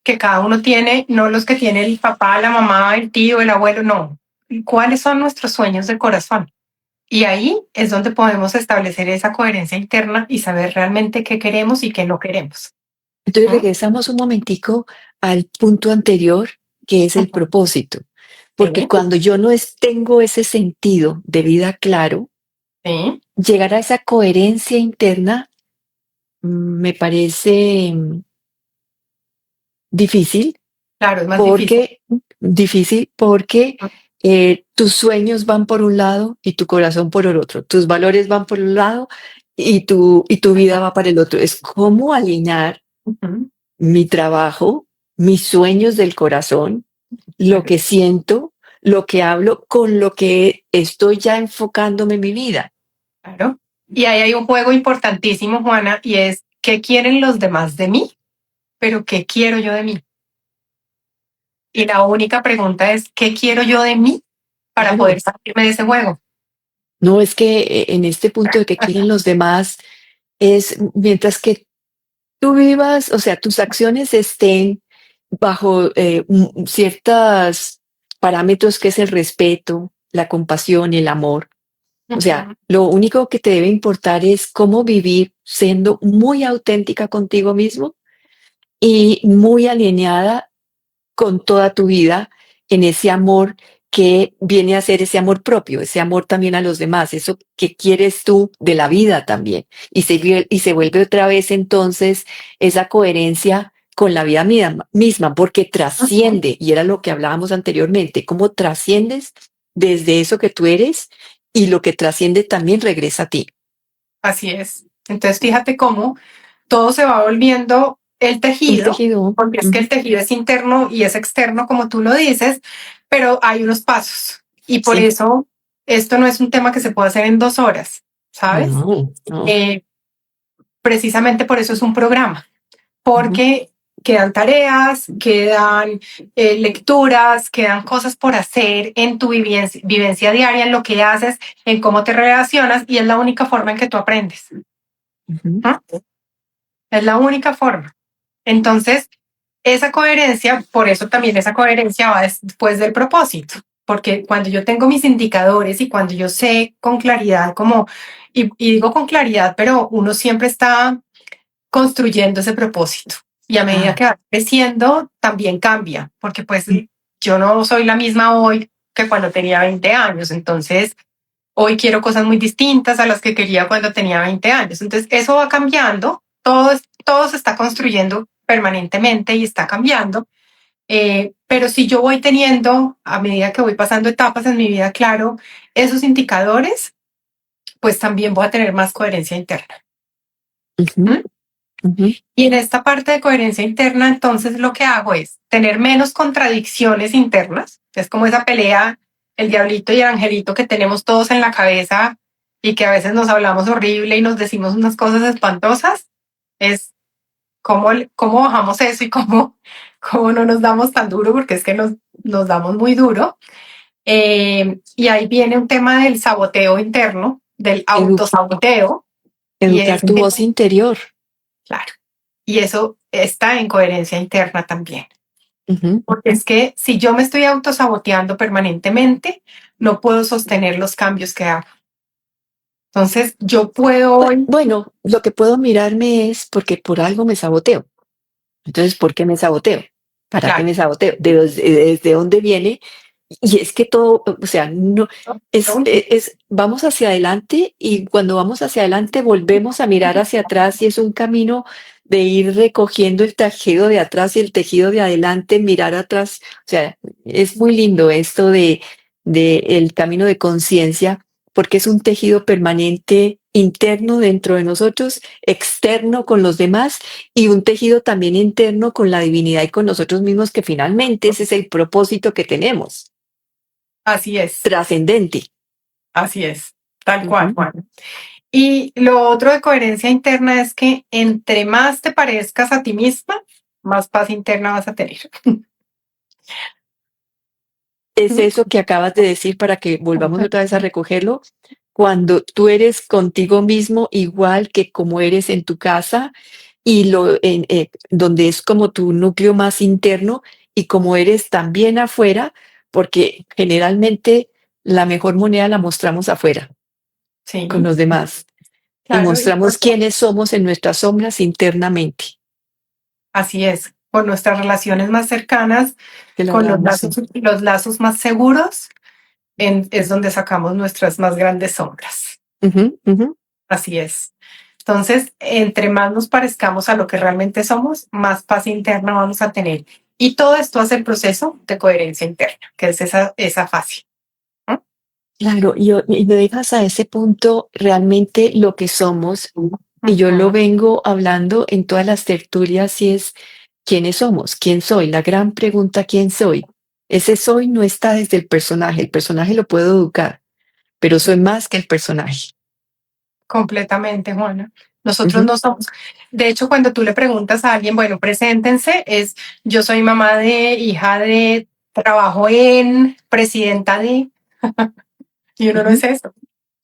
que cada uno tiene? No los que tiene el papá, la mamá, el tío, el abuelo, no. ¿Cuáles son nuestros sueños del corazón? Y ahí es donde podemos establecer esa coherencia interna y saber realmente qué queremos y qué no queremos. Entonces ¿Mm? regresamos un momentico al punto anterior, que es el Ujú. propósito, porque Sí, cuando yo no tengo ese sentido de vida claro, sí, llegar a esa coherencia interna me parece difícil, claro, es más difícil. porque tus sueños van por un lado y tu corazón por el otro, tus valores van por un lado y tu vida va para el otro. Es cómo alinear Ujú. mi trabajo, mis sueños del corazón, lo Claro, que siento, lo que hablo, con lo que estoy ya enfocándome en mi vida. claro. Y ahí hay un juego importantísimo, Juana, y es ¿qué quieren los demás de mí? Pero ¿qué quiero yo de mí? Y la única pregunta es ¿qué quiero yo de mí para poder Claro, salirme de ese juego? no es que en este punto de que quieren los demás es mientras que tú vivas, o sea, tus acciones estén bajo ciertos parámetros que es el respeto, la compasión y el amor. O sea, Ujú. lo único que te debe importar es cómo vivir siendo muy auténtica contigo mismo y muy alineada con toda tu vida en ese amor que viene a ser ese amor propio, ese amor también a los demás, eso que quieres tú de la vida también. Y se vuelve otra vez entonces esa coherencia con la vida misma, porque Ujú. trasciende, y era lo que hablábamos anteriormente, cómo trasciendes desde eso que tú eres y lo que trasciende también regresa a ti. Así es. Entonces, fíjate cómo todo se va volviendo el El tejido, tejido. porque es que Ujú. el tejido es interno y es externo, como tú lo dices, pero hay unos pasos. Y por Sí. eso esto no es un tema que se puede hacer en 2 horas, ¿sabes? No, no. Eh, Precisamente por eso es un programa, Ujú, porque quedan tareas, quedan lecturas, quedan cosas por hacer en tu vivencia diaria, en lo que haces, en cómo te relacionas, y es la única forma en que tú aprendes. ujú, ¿Ah? Es la única forma. Entonces, esa coherencia, por eso también esa coherencia va después del propósito, porque cuando yo tengo mis indicadores y cuando yo sé con claridad, y digo con claridad, pero uno siempre está construyendo ese propósito. Y a medida ah, que va creciendo, también cambia, porque pues mm, yo no soy la misma hoy que cuando tenía 20 años. Entonces, hoy quiero cosas muy distintas a las que quería cuando tenía 20 años. Entonces, eso va cambiando, todo se está construyendo permanentemente y está cambiando. Pero si yo voy teniendo, a medida que voy pasando etapas en mi vida, claro, esos indicadores, pues también voy a tener más coherencia interna. ujú, ¿Mm? ujú. Y en esta parte de coherencia interna, entonces lo que hago es tener menos contradicciones internas. Es como esa pelea, el diablito y el angelito que tenemos todos en la cabeza y que a veces nos hablamos horrible y nos decimos unas cosas espantosas. Es cómo bajamos eso y cómo no nos damos tan duro, porque es que nos damos muy duro. Y ahí viene un tema del saboteo interno, del Edu- autosaboteo, y educar es, tu voz interior. claro, y eso está en coherencia interna también. Ujú. Porque es que si yo me estoy autosaboteando permanentemente, no puedo sostener los cambios que hago. Entonces, yo puedo hoy, Bueno, lo que puedo mirarme es porque por algo me saboteo. Entonces, ¿por qué me saboteo? ¿Para qué claro, me saboteo? ¿Desde dónde viene? Y es que todo, o sea, no, vamos hacia adelante y cuando vamos hacia adelante volvemos a mirar hacia atrás y es un camino de ir recogiendo el tejido de atrás y el tejido de adelante, mirar atrás. O sea, es muy lindo esto de el camino de conciencia, porque es un tejido permanente interno dentro de nosotros, externo con los demás y un tejido también interno con la divinidad y con nosotros mismos, que finalmente ese es el propósito que tenemos, Así trascendente. es, tal cual, Ujú. Juan. Y lo otro de coherencia interna es que entre más te parezcas a ti misma, más paz interna vas a tener. Es eso que acabas de decir para que volvamos otra vez a recogerlo. Cuando tú eres contigo mismo igual que como eres en tu casa y donde es como tu núcleo más interno y como eres también afuera, porque generalmente la mejor moneda la mostramos afuera, con Sí, los demás, y claro, y mostramos quiénes somos en nuestras sombras internamente. así es. Con nuestras relaciones más cercanas, Que lo con hablábamos, sí. los lazos más seguros, es donde sacamos nuestras más grandes sombras. Ujú, ujú. Así es. Entonces, entre más nos parezcamos a lo que realmente somos, más paz interna vamos a tener. Y todo esto hace el proceso de coherencia interna, que es esa fase. ¿No? Claro, y me dejas a ese punto realmente lo que somos, y yo lo Ujú. vengo hablando en todas las tertulias, y es quiénes somos, quién soy, la gran pregunta, ¿quién soy? Ese soy no está desde el personaje lo puedo educar, pero soy más que el personaje. Completamente, Juana. Nosotros Ujú, no somos. De hecho, cuando tú le preguntas a alguien, bueno, preséntense, es yo soy mamá de, hija de, trabajo en, presidenta de, y uno no ujú, es eso.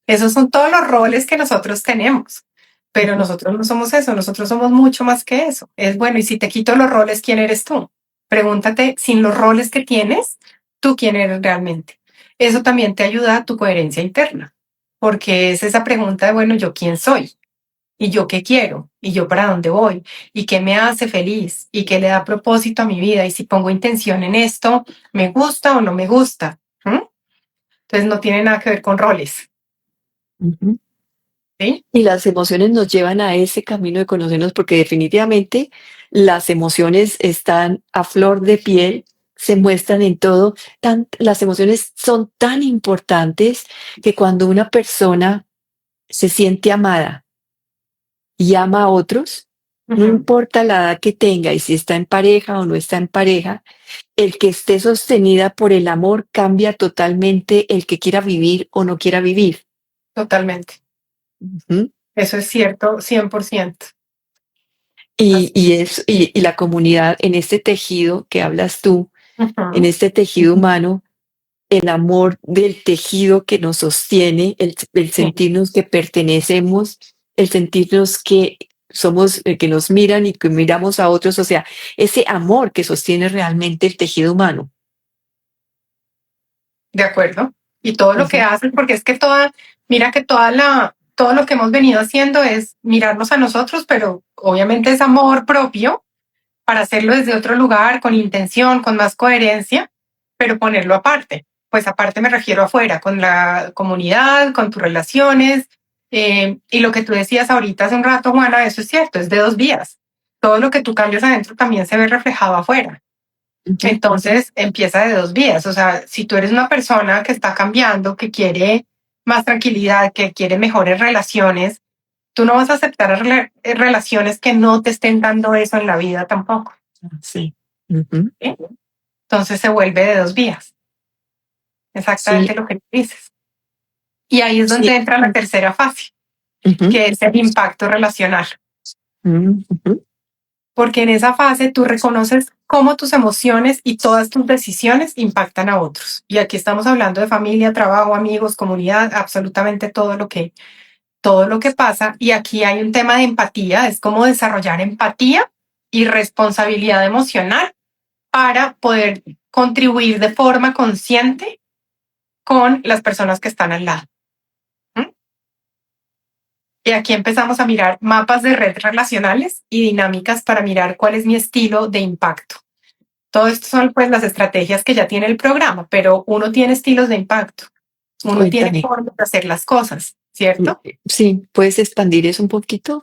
Esos son todos los roles que nosotros tenemos. Pero ujú. nosotros no somos eso, nosotros somos mucho más que eso. Es bueno, y si te quito los roles, ¿quién eres tú? Pregúntate, sin los roles que tienes, ¿tú quién eres realmente? Eso también te ayuda a tu coherencia interna, porque es esa pregunta de, bueno, ¿yo quién soy? ¿Y yo qué quiero? ¿Y yo para dónde voy? ¿Y qué me hace feliz? ¿Y qué le da propósito a mi vida? Y si pongo intención en esto, ¿me gusta o no me gusta? ¿Mm? Entonces no tiene nada que ver con roles, Ujú. ¿sí? Y las emociones nos llevan a ese camino de conocernos, porque definitivamente las emociones están a flor de piel, se muestran en todo. Las emociones son tan importantes que cuando una persona se siente amada y ama a otros, no Ujú. importa la edad que tenga y si está en pareja o no está en pareja, el que esté sostenida por el amor cambia totalmente el que quiera vivir o no quiera vivir. Totalmente. Ujú. Eso es cierto, 100%. Así. Y la comunidad en este tejido que hablas tú, en Ujú. este tejido humano, el amor del tejido que nos sostiene, el Sí, sentirnos que pertenecemos, el sentirnos que somos, que nos miran y que miramos a otros, o sea, ese amor que sostiene realmente el tejido humano. de acuerdo. Y todo lo que Ujú, hacen, porque es que mira que todo lo que hemos venido haciendo es mirarnos a nosotros, pero obviamente es amor propio para hacerlo desde otro lugar, con intención, con más coherencia, pero ponerlo aparte. Pues aparte me refiero afuera, con la comunidad, con tus relaciones. Y lo que tú decías ahorita hace un rato, Juana, eso es cierto, es de dos vías. Todo lo que tú cambias adentro también se ve reflejado afuera. ujú. Entonces empieza de dos vías. O sea, si tú eres una persona que está cambiando, que quiere más tranquilidad, que quiere mejores relaciones, tú no vas a aceptar relaciones que no te estén dando eso en la vida tampoco. Sí. Ujú. ¿Sí? Entonces se vuelve de dos vías. Exactamente Sí, lo que dices. Y ahí es sí. donde entra la tercera fase, Ujú, que es el impacto relacional. ujú. Porque en esa fase tú reconoces cómo tus emociones y todas tus decisiones impactan a otros. Y aquí estamos hablando de familia, trabajo, amigos, comunidad, absolutamente todo lo que pasa. Y aquí hay un tema de empatía, es como desarrollar empatía y responsabilidad emocional para poder contribuir de forma consciente con las personas que están al lado. ¿Mm? Y aquí empezamos a mirar mapas de red relacionales y dinámicas para mirar cuál es mi estilo de impacto. Todo esto son pues las estrategias que ya tiene el programa, pero uno tiene estilos de impacto, uno tiene Cuéntame. formas de hacer las cosas, ¿cierto? Sí, ¿puedes expandir eso un poquito?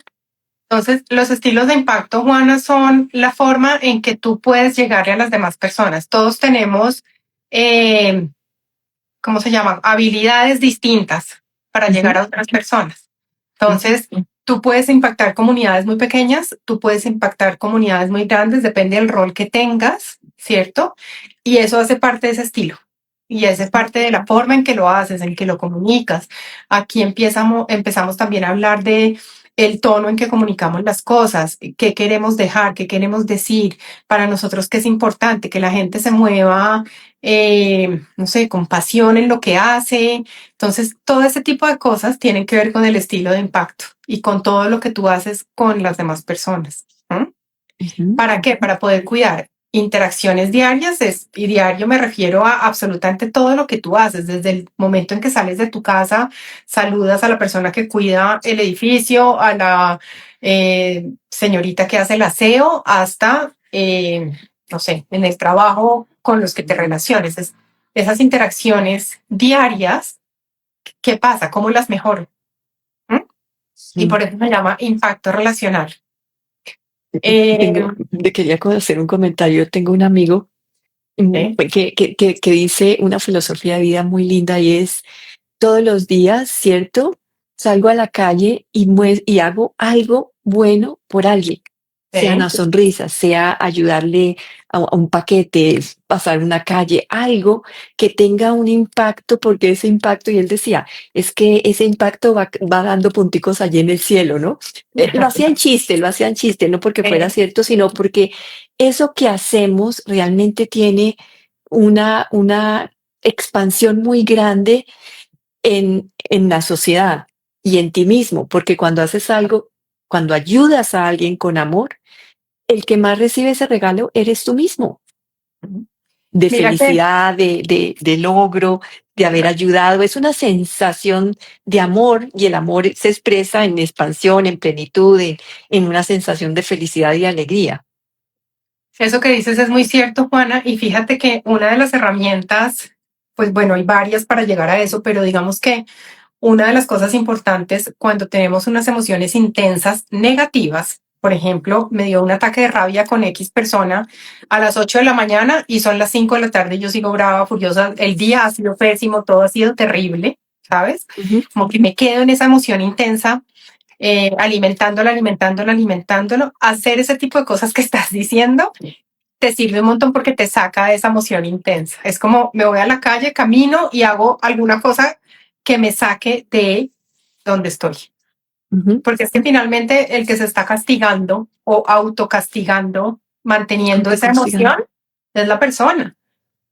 Entonces, los estilos de impacto, Juana, son la forma en que tú puedes llegarle a las demás personas. Todos tenemos, eh, ¿cómo se llama? Habilidades distintas para llegar Ujú, a otras personas. ujú, Entonces, tú puedes impactar comunidades muy pequeñas, tú puedes impactar comunidades muy grandes, depende del rol que tengas, ¿cierto? Y eso hace parte de ese estilo. Y hace parte de la forma en que lo haces, en que lo comunicas. Aquí empezamos también a hablar de el tono en que comunicamos las cosas, qué queremos dejar, qué queremos decir, para nosotros qué es importante, que la gente se mueva, no sé, con pasión en lo que hace. Entonces, todo ese tipo de cosas tienen que ver con el estilo de impacto y con todo lo que tú haces con las demás personas. ¿Mm? ujú. ¿Para qué? Para poder cuidar interacciones diarias, y diario me refiero a absolutamente todo lo que tú haces, desde el momento en que sales de tu casa, saludas a la persona que cuida el edificio, a la señorita que hace el aseo, hasta, no sé, en el trabajo con los que te relaciones. Esas interacciones diarias, ¿qué pasa? ¿Cómo las mejoro? ¿Mm? Y Sí. por eso se llama impacto relacional. Eh, Te quería hacer un comentario. Tengo un amigo ¿eh? que dice una filosofía de vida muy linda y es todos los días, ¿cierto? Salgo a la calle y hago algo bueno por alguien, sea ¿Eh? una sonrisa, sea ayudarle a un paquete, pasar una calle, algo que tenga un impacto, porque ese impacto, y él decía, es que ese impacto va dando punticos allí en el cielo, ¿no? Lo hacía en chiste, no porque fuera ¿Eh? cierto, sino porque eso que hacemos realmente tiene una expansión muy grande en la sociedad y en ti mismo, porque cuando haces algo, cuando ayudas a alguien con amor, el que más recibe ese regalo eres tú mismo, de Mira que felicidad, de logro, de haber ayudado. Es una sensación de amor y el amor se expresa en expansión, en plenitud, en una sensación de felicidad y alegría. eso que dices es muy cierto, Juana, y fíjate que una de las herramientas, pues bueno, hay varias para llegar a eso, pero digamos que una de las cosas importantes cuando tenemos unas emociones intensas negativas, por ejemplo, me dio un ataque de rabia con X persona a las 8 de la mañana y son las 5 de la tarde y yo sigo brava, furiosa, el día ha sido pésimo, todo ha sido terrible, ¿sabes? Ujú, Como que me quedo en esa emoción intensa, alimentándolo, hacer ese tipo de cosas que estás diciendo te sirve un montón porque te saca de esa emoción intensa. Es como me voy a la calle, camino y hago alguna cosa que me saque de donde estoy. ujú. Porque es que finalmente el que se está castigando o autocastigando, manteniendo esa Autocastigando. emoción, es la persona.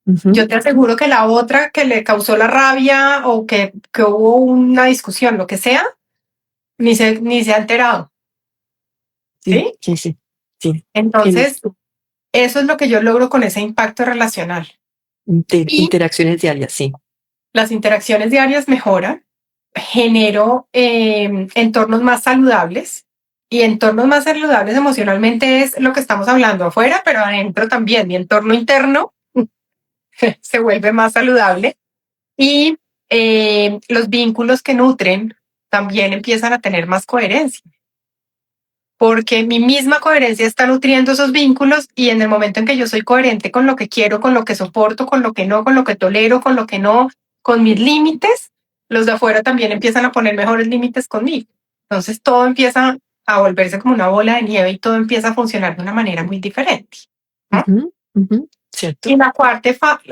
Ujú, Yo te aseguro que la otra que le causó la rabia o que hubo una discusión, lo que sea, ni se ha enterado. sí, ¿Sí? sí, sí, sí. El, Entonces, eso es lo que yo logro con ese impacto relacional. Y interacciones diarias, sí. las interacciones diarias mejoran, genero entornos más saludables y entornos más saludables emocionalmente es lo que estamos hablando afuera, pero adentro también. Mi entorno interno se vuelve más saludable y los vínculos que nutren también empiezan a tener más coherencia. Porque mi misma coherencia está nutriendo esos vínculos y en el momento en que yo soy coherente con lo que quiero, con lo que soporto, con lo que no, con lo que tolero, con lo que no, con mis límites, los de afuera también empiezan a poner mejores límites conmigo. Entonces todo empieza a volverse como una bola de nieve y todo empieza a funcionar de una manera muy diferente. ¿No? Ujú, ujú, Y ¿cierto? la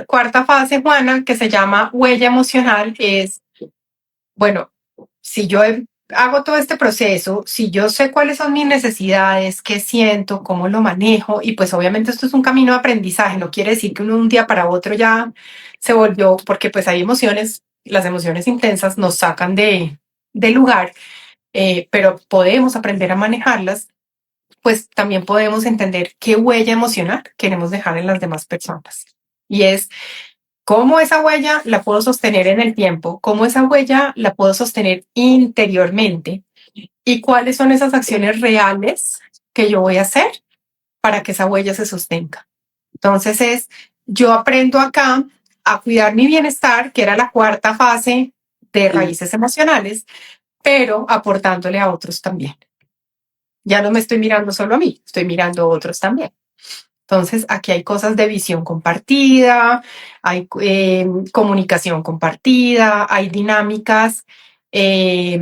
cuarta fase, Juana, que se llama huella emocional, es, bueno, si yo hago todo este proceso, si yo sé cuáles son mis necesidades, qué siento, cómo lo manejo, y pues obviamente esto es un camino de aprendizaje, no quiere decir que uno de un día para otro ya se volvió, porque pues hay emociones, las emociones intensas nos sacan de lugar, pero podemos aprender a manejarlas, pues también podemos entender qué huella emocional queremos dejar en las demás personas. Y es cómo esa huella la puedo sostener en el tiempo, cómo esa huella la puedo sostener interiormente y cuáles son esas acciones reales que yo voy a hacer para que esa huella se sostenga. Entonces yo aprendo acá a cuidar mi bienestar, que era la cuarta fase de Sí. raíces emocionales, pero aportándole a otros también. Ya no me estoy mirando solo a mí, estoy mirando a otros también. Entonces, aquí hay cosas de visión compartida, hay comunicación compartida, hay dinámicas, eh,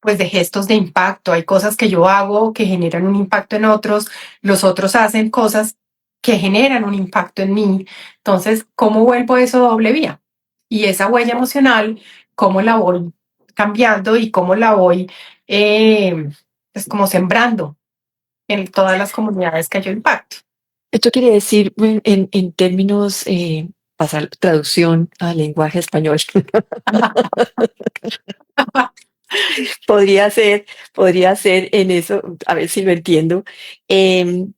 pues de gestos de impacto. Hay cosas que yo hago que generan un impacto en otros, los otros hacen cosas que generan un impacto en mí. Entonces, ¿cómo vuelvo eso doble vía? Y esa huella emocional, ¿cómo la voy cambiando y cómo la voy, pues como sembrando en todas las comunidades que yo impacto? Esto quiere decir, en términos, pasar traducción al lenguaje español, podría ser, podría ser en eso, a ver si lo entiendo. em,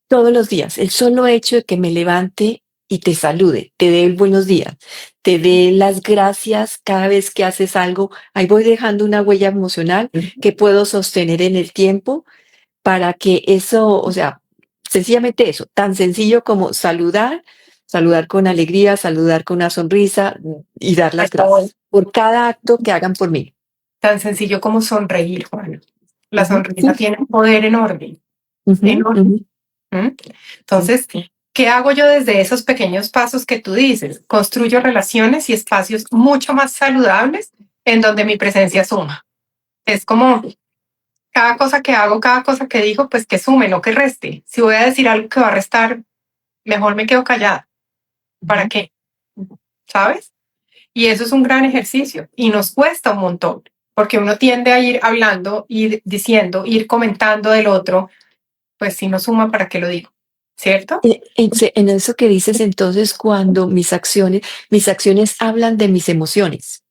Todos los días, el solo hecho de que me levante y te salude, te dé el buenos días, te dé las gracias cada vez que haces algo, ahí voy dejando una huella emocional que puedo sostener en el tiempo para que eso, o sea, sencillamente eso, tan sencillo como saludar, saludar con alegría, saludar con una sonrisa y dar las gracias por cada acto que hagan por mí. Tan sencillo como sonreír, Juan. La Ujú, sonrisa tiene un poder enorme, ujú, enorme. ujú, ¿Mm? Entonces, ¿qué hago yo desde esos pequeños pasos que tú dices? Construyo relaciones y espacios mucho más saludables en donde mi presencia suma. Es como cada cosa que hago, cada cosa que digo, pues que sume, no que reste. Si voy a decir algo que va a restar, mejor me quedo callada. ¿Para ujú. qué? ¿Sabes? Y eso es un gran ejercicio y nos cuesta un montón, porque uno tiende a ir hablando, ir diciendo, ir comentando del otro, pues si no suma, ¿para qué lo digo? ¿Cierto? En eso que dices entonces, cuando mis acciones hablan de mis emociones.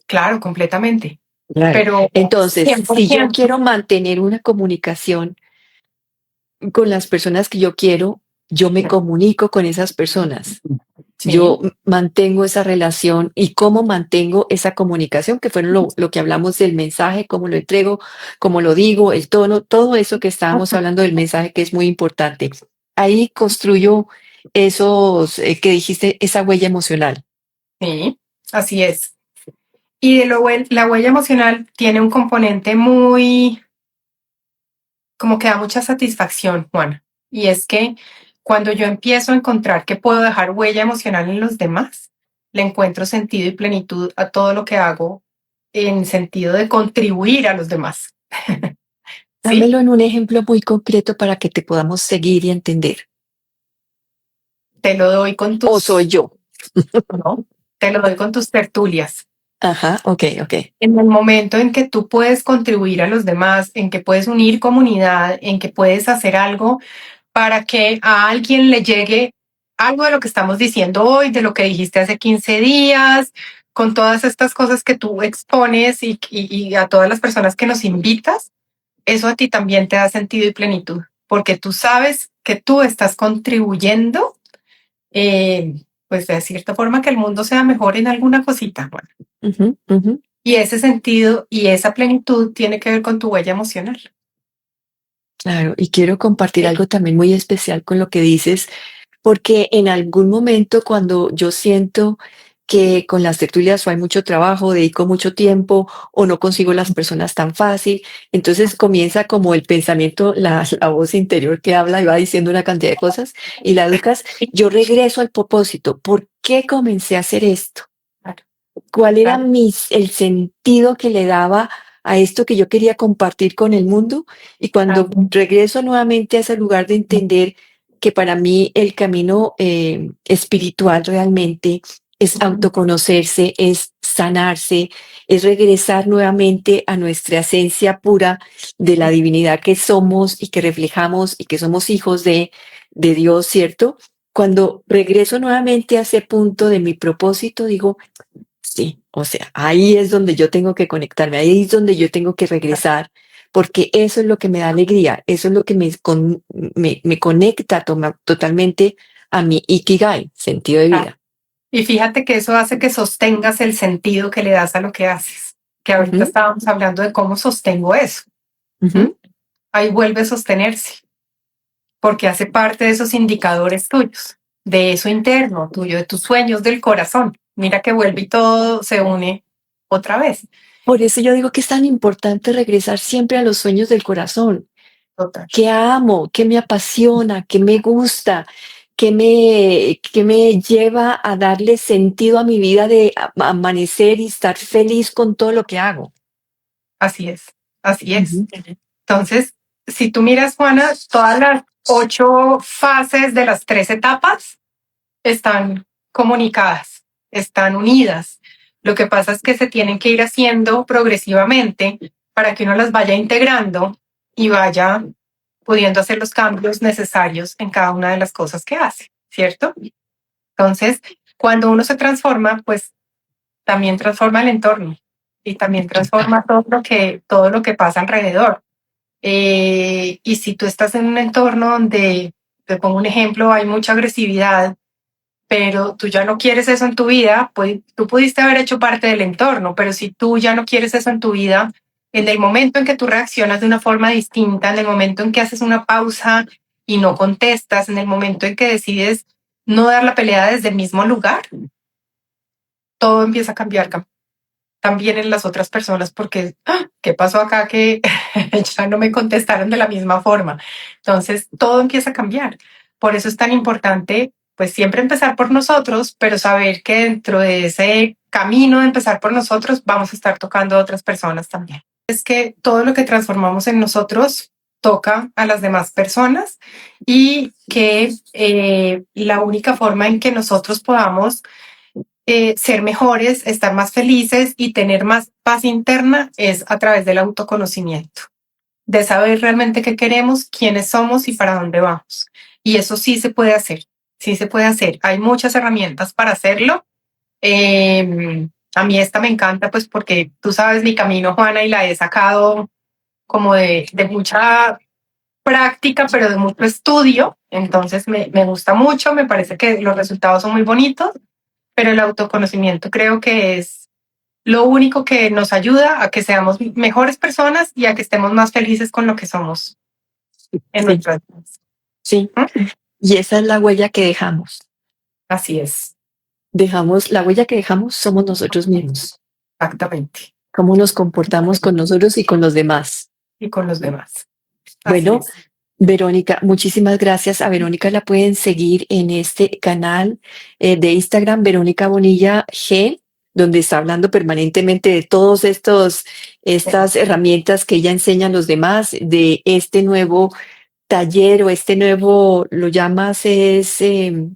Claro, completamente. Claro. Pero Entonces, si yo 100%. quiero mantener una comunicación con las personas que yo quiero, yo me comunico con esas personas. Yo Sí, mantengo esa relación y cómo mantengo esa comunicación, que fueron lo que hablamos del mensaje, cómo lo entrego, cómo lo digo, el tono, todo eso que estábamos hablando del mensaje que es muy importante. Ahí construyo esos que dijiste, esa huella emocional. sí, así es. Y de la huella emocional tiene un componente muy, como que da mucha satisfacción, Juana. Y es que cuando yo empiezo a encontrar que puedo dejar huella emocional en los demás, le encuentro sentido y plenitud a todo lo que hago en sentido de contribuir a los demás. ¿Sí? Dámelo en un ejemplo muy concreto para que te podamos seguir y entender. Te lo doy con ¿O soy tus, yo? ¿no? Te lo doy con tus tertulias. Ajá, ok, ok. En el momento en que tú puedes contribuir a los demás, en que puedes unir comunidad, en que puedes hacer algo para que a alguien le llegue algo de lo que estamos diciendo hoy, de lo que dijiste hace 15 días, con todas estas cosas que tú expones y a todas las personas que nos invitas, eso a ti también te da sentido y plenitud, porque tú sabes que tú estás contribuyendo, pues de cierta forma que el mundo sea mejor en alguna cosita. Bueno, Ujú, ujú. y ese sentido y esa plenitud tiene que ver con tu huella emocional. Claro, y quiero compartir algo también muy especial con lo que dices, porque en algún momento cuando yo siento que con las tertulias o hay mucho trabajo, dedico mucho tiempo o no consigo las personas tan fácil, entonces comienza como el pensamiento, la voz interior que habla y va diciendo una cantidad de cosas y la educas. Yo regreso al propósito. ¿Por qué comencé a hacer esto? Claro, ¿Cuál era claro, el sentido que le daba a esto que yo quería compartir con el mundo? Y cuando claro. regreso nuevamente a ese lugar de entender que para mí el camino espiritual realmente es autoconocerse, es sanarse, es regresar nuevamente a nuestra esencia pura de la divinidad que somos y que reflejamos y que somos hijos de Dios, ¿cierto? Cuando regreso nuevamente a ese punto de mi propósito, digo, sí, o sea, ahí es donde yo tengo que conectarme, ahí es donde yo tengo que regresar, porque eso es lo que me da alegría, eso es lo que me conecta totalmente a mi Ikigai, sentido de vida. Y fíjate que eso hace que sostengas el sentido que le das a lo que haces, que ahorita Ujú, estábamos hablando de cómo sostengo eso. ¿Mm? ujú. Ahí vuelve a sostenerse, porque hace parte de esos indicadores tuyos, de eso interno tuyo, de tus sueños del corazón. Mira que vuelve y todo se une otra vez. Por eso yo digo que es tan importante regresar siempre a los sueños del corazón. Total. ¿Qué amo? ¿Qué me apasiona? ¿Qué me gusta? ¿Qué me lleva a darle sentido a mi vida de amanecer y estar feliz con todo lo que hago? Así es, así es. Ujú. Entonces, si tú miras, Juana, todas las 8 fases de las 3 etapas están comunicadas, están unidas. Lo que pasa es que se tienen que ir haciendo progresivamente para que uno las vaya integrando y vaya pudiendo hacer los cambios necesarios en cada una de las cosas que hace, ¿cierto? Entonces, cuando uno se transforma, pues también transforma el entorno y también transforma todo lo que pasa alrededor. Y si tú estás en un entorno donde, te pongo un ejemplo, hay mucha agresividad, pero tú ya no quieres eso en tu vida, pues tú pudiste haber hecho parte del entorno, pero si tú ya no quieres eso en tu vida, en el momento en que tú reaccionas de una forma distinta, en el momento en que haces una pausa y no contestas, en el momento en que decides no dar la pelea desde el mismo lugar, todo empieza a cambiar también en las otras personas porque, ¿qué pasó acá que ya no me contestaron de la misma forma? Entonces, todo empieza a cambiar. Por eso es tan importante, pues siempre empezar por nosotros, pero saber que dentro de ese camino de empezar por nosotros vamos a estar tocando a otras personas también. Es que todo lo que transformamos en nosotros toca a las demás personas y que la única forma en que nosotros podamos ser mejores, estar más felices y tener más paz interna es a través del autoconocimiento, de saber realmente qué queremos, quiénes somos y para dónde vamos. Y eso sí se puede hacer, sí se puede hacer. Hay muchas herramientas para hacerlo. A mí esta me encanta pues porque tú sabes mi camino, Juana, y la he sacado como de mucha práctica, pero de mucho estudio. Entonces me gusta mucho, me parece que los resultados son muy bonitos, pero el autoconocimiento creo que es lo único que nos ayuda a que seamos mejores personas y a que estemos más felices con lo que somos en Sí, nuestras vidas. sí. ¿Mm? Y esa es la huella que dejamos. Así es, La huella que dejamos somos nosotros mismos. exactamente. Cómo nos comportamos con nosotros y con los demás. Y con los demás. Así Bueno, es. Verónica, muchísimas gracias. A Verónica la pueden seguir en este canal de Instagram, Verónica Bonilla G, donde está hablando permanentemente de todos estas herramientas que ella enseña a los demás, de este nuevo taller o este nuevo, lo llamas,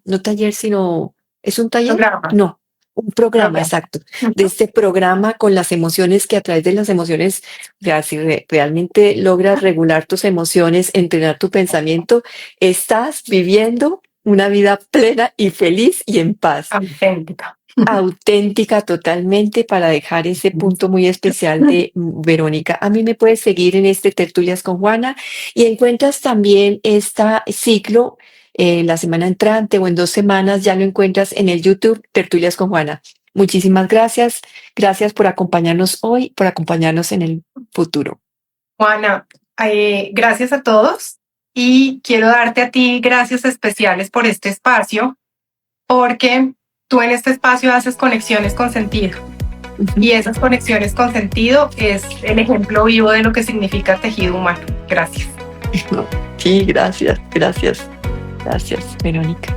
no taller, sino, ¿es un taller? Programa, No, un programa, programa. exacto. De Ujú. este programa con las emociones, que a través de las emociones, ya, si realmente logras regular tus emociones, entrenar tu pensamiento, estás viviendo una vida plena y feliz y en paz, Auténtica. auténtica totalmente, para dejar ese punto muy especial de Verónica. A mí me puedes seguir en este Tertulias con Juana y encuentras también este ciclo la semana entrante o en 2 semanas, ya lo encuentras en el YouTube Tertulias con Juana. Muchísimas gracias. Gracias por acompañarnos hoy, por acompañarnos en el futuro. Juana, gracias a todos y quiero darte a ti gracias especiales por este espacio, porque tú en este espacio haces conexiones con sentido. Ujú. Y esas conexiones con sentido es el ejemplo vivo de lo que significa tejido humano. Gracias. Sí, gracias, gracias, gracias, Verónica.